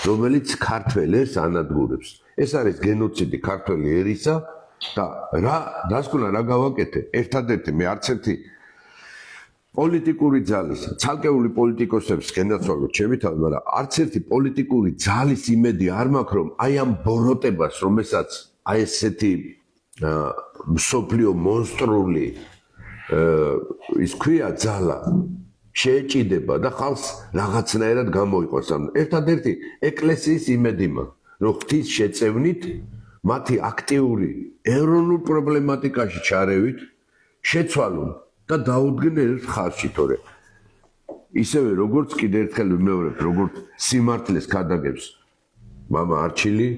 [SPEAKER 2] რომელიც ქართველებს ანადგურებს. ეს არის გენოციდი ქართველი ერისა და დასკვნა რა გავაკეთე? ერთადერთი მე არც ერთი პოლიტიკური ძალის, ცალკეული პოლიტიკოსების განაცვალოთ ჩემი თავი, მაგრამ არც ერთი პოლიტიკური ძალის იმედი არ მაქვს, რომ აი ამ ბოროტებას, რომელსაც აი ესეთი მსოფლიო მონსტრული ის ქვია ძალა შეეჭიდება და ხალხს რაღაცნაირად გამოიყვანს. ერთადერთი ეკლესიის იმედი მაქვს, რომ ღვთის შეწევნით მათი აქტიური ეროვნულ პრობლემატიკაში ჩარევით შეცვალონ და დაუდგნენ ერთ ხაზში, თორე ისევე როგორც კიდე ერთხელ ვიმეორებ, როგორც სიმართლეს ქადაგებს მამა არჩილი,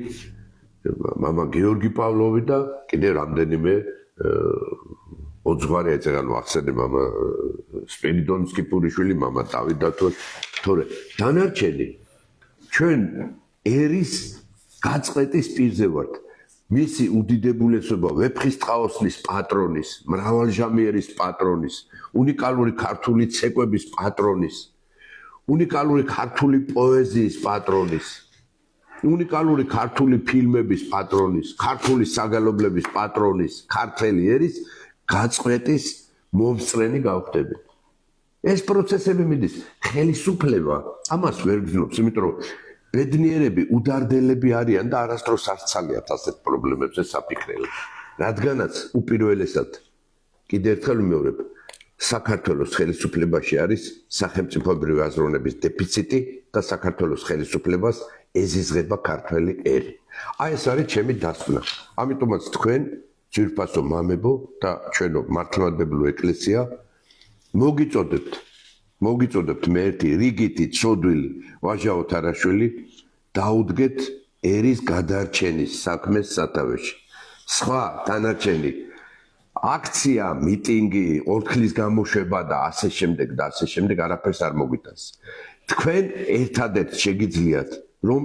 [SPEAKER 2] მამა გეორგი პავლოვი და კიდე რამდენიმე ოძღვარი ეწერან ვახსენე მამა სპირიდონსკი პურიშვილი, მამა დავით დათოშ, თორე დანარჩენი ჩვენ ერის გაწყვეტის პირზე ვართ. მისი უდიდებულესობა ვეფხისტყაოსნის პატრონის, მრავალჟამიერის პატრონის, უნიკალური ქართული ცეკვების პატრონის, უნიკალური ქართული პოეზიის პატრონის, უნიკალური ქართული ფილმების პატრონის, ქართული საგალობლების პატრონის, ქართველი ერის გაწყვეტის მომსწრენი გავხდებით. ეს პროცესები მიდის ხელისუფლება ამას ვერ გძნობს, იმიტომ რომ ბედნიერები უდარდელები არიან და არასდროს არ ცალიათ ასეთ პრობლემებზე საფიქრელი. რადგანაც უპირველესად კიდევ ერთხელ ვიმეორებ, საქართველოს ხელისუფლებაში არის სახელმწიფოებრივი აზროვნების დეფიციტი და საქართველოს ხელისუფლებას ეზიზღება ქართველი ერი. აი ეს არის ჩემი დასკვნა. ამიტომაც თქვენ ძვირფასო მამებო და ჩვენო მართლმადიდებლო ეკლესია მოგიწოდებთ მე ერთი რიგითი ცოდვილი ვაჟაო თარაშვილი დაუდგეთ ერის გადარჩენის საქმეს სათავეში. სხვა დანარჩენი აქცია, მიტინგი, ორთქლის გამოშვება და ასე შემდეგ არაფერს არ მოგიტანს. თქვენ ერთადერთ შეგიძლიათ რომ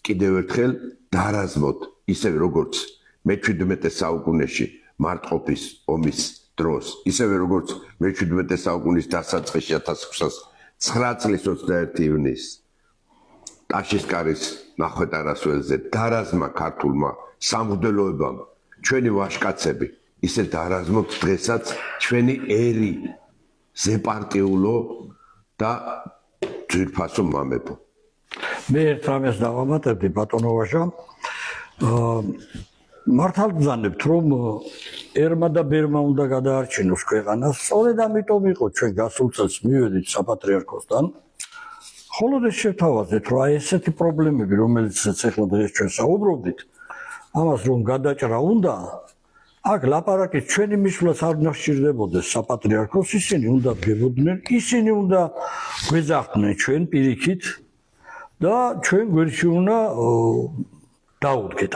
[SPEAKER 2] კიდევ ერთხელ დაარაზმოთ ისევე როგორც მე-17 საუკუნეში მარტყოფის ომის დროს, ისევე როგორც მე-17 საუკუნის დასაწყისში 1609 წლის 21 ივნისს ტაშისკარის ნახვეტარას ველზე დაარაზმა ქართულმა სამღვდელოებამ ჩვენი ვაჟკაცები ისე დაარაზმოთ დღესაც ჩვენი ერი ზეპარტიულო და ძვირფასო მამებო.
[SPEAKER 1] მე ერთ რამეს დავამატებდი ბატონო ვაჟა. მართალ ვბრძანებთ რომ ერმა და ბერმა უნდა გადაარჩინოს ქვეყანას. სწორედ ამიტომ იყო ჩვენ გასულ წელს მივედით საპატრიარქოსთან. ხოლოდ ეს შევთავაზეთ რომ აი ესეთი პრობლემები რომელიცაც ახლა დღეს ჩვენ საუბრობდით, ამას რომ გადაჭრა უნდა, აქ ლაპარაკის ჩვენი მისვლაც არ უნდა სჭირდებოდეს საპატრიარქოს, ისინი უნდა დგებოდნენ, ისინი უნდა გვეძახდნენ ჩვენ პირიქით და ჩვენ გვერდში უნდა დაუდგეთ.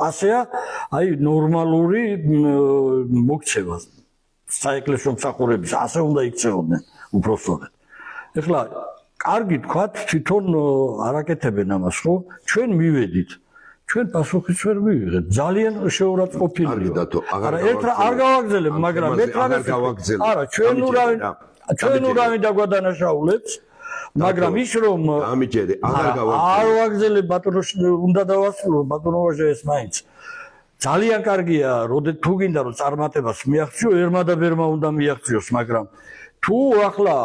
[SPEAKER 1] ასეა აი ნორმალური მოქცევა საეკლესიო მსახურების, ასე უნდა იქცეოდნენ უბრალოდ. ეხლა კარგი თქვათ თვითონ არაკეთებენ ამას, ხო? ჩვენ მივედით. ჩვენ პასუხიც ვერ მივიღეთ. ძალიან შეურაცხყოფილია. არა, არ გავაგზელებ, მაგრამ არა, ჩვენ ურავინ დაგვადანაშაულებს. მაგრამ ის რომ
[SPEAKER 2] ამიჯერე
[SPEAKER 1] არ ვაგზელებ ბატონო, უნდა დავასრულო ბატონო ვაჟა ეს მაინც. ძალიან კარგია, როდესაც თუ გინდა რომ წარმატებას მიაღწიო, ერმა და ბერმა უნდა მიაღწიოს, მაგრამ თუ ახლა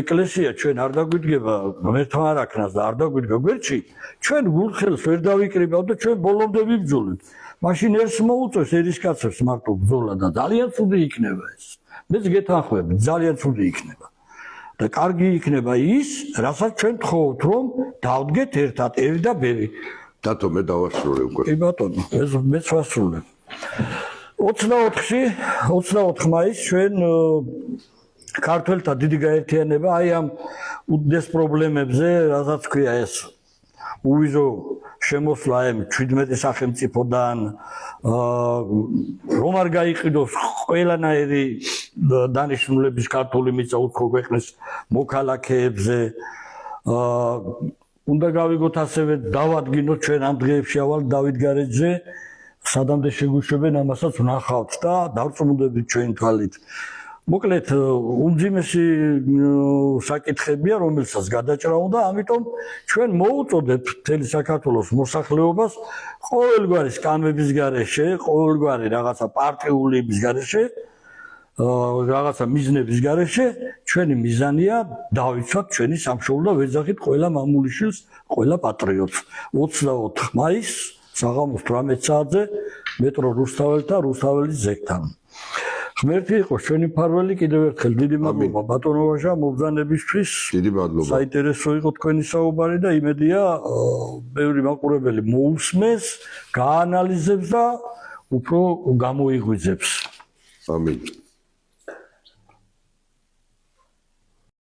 [SPEAKER 1] ეკლესია ჩვენ არ დაგვიდგება ღმერთმა არ აქნას და არ დაგვიდგა გვერდში, ჩვენ გულხელს ვერ დავიკრიბავ და ჩვენ ბოლომდე ვიბრძოლებთ. მაშინ ერთს მოუწევს ერისკაცებს მარტო ბრძოლა და ძალიან ცუდი იქნება ეს. მეც გეთანხმებ, ძალიან ცუდი იქნება. და კარგი იქნება ის, რასაც ჩვენ თხოვთ რომ დავდგეთ ერთად ერი და ბერი.
[SPEAKER 2] დათო მე დავასრულე უკვე.
[SPEAKER 1] კი ბატონო, ეს მეც ვასრულებ. 24 მაისს ჩვენ ქართველთა დიდი გაერთიანება აი ამ უდიდეს პრობლემებზე, რასაც ქვია ეს უვიზო შემოსვლა ამ 17 სახელმწიფოდან, რომ არ გაიყიდოს ყველანაირი დანიშნულების ქართული მიწა უცხო ქვეყნის მოქალაქეებზე, უნდა გავიგოთ ასევე დავადგინოთ ჩვენ ამ დღეებში ავალ დავით გარეჯზე, სადამდე შეგვიშვებენ ამასაც ვნახავთ და დავწმუნდებით ჩვენი თვალით. მოკლედ უმძიმესი საკითხებია, რომელსაც გადაჭრა უნდა, ამიტომ ჩვენ მოუწოდებთ მთელი საქართველოს მოსახლეობას ყოველგვარი სკამების გარეშე, ყოველგვარი რაღაცა პარტიულების გარეშე, რაღაცა მიზნების გარეშე, ჩვენი მიზანია დავიცვათ ჩვენი სამშობლო და ვეძახით ყველა მამულიშვილს, ყველა პატრიოტს. 24 მაისს საღამოს 18 საათზე მეტრო რუსთაველი და რუსთაველის ზეგთან. ღმერთი იყოს ჩვენი მფარველი, კიდევ ერთხელ დიდი მადლობა ბატონო ვაჟა მობრძანებისთვის.
[SPEAKER 2] დიდი მადლობა.
[SPEAKER 1] საინტერესო იყო თქვენი საუბარი და იმედია ბევრი მაყურებელი მოусმეს, გაანალიზებს და უფრო გამოიღვიძებს.
[SPEAKER 2] ამინ.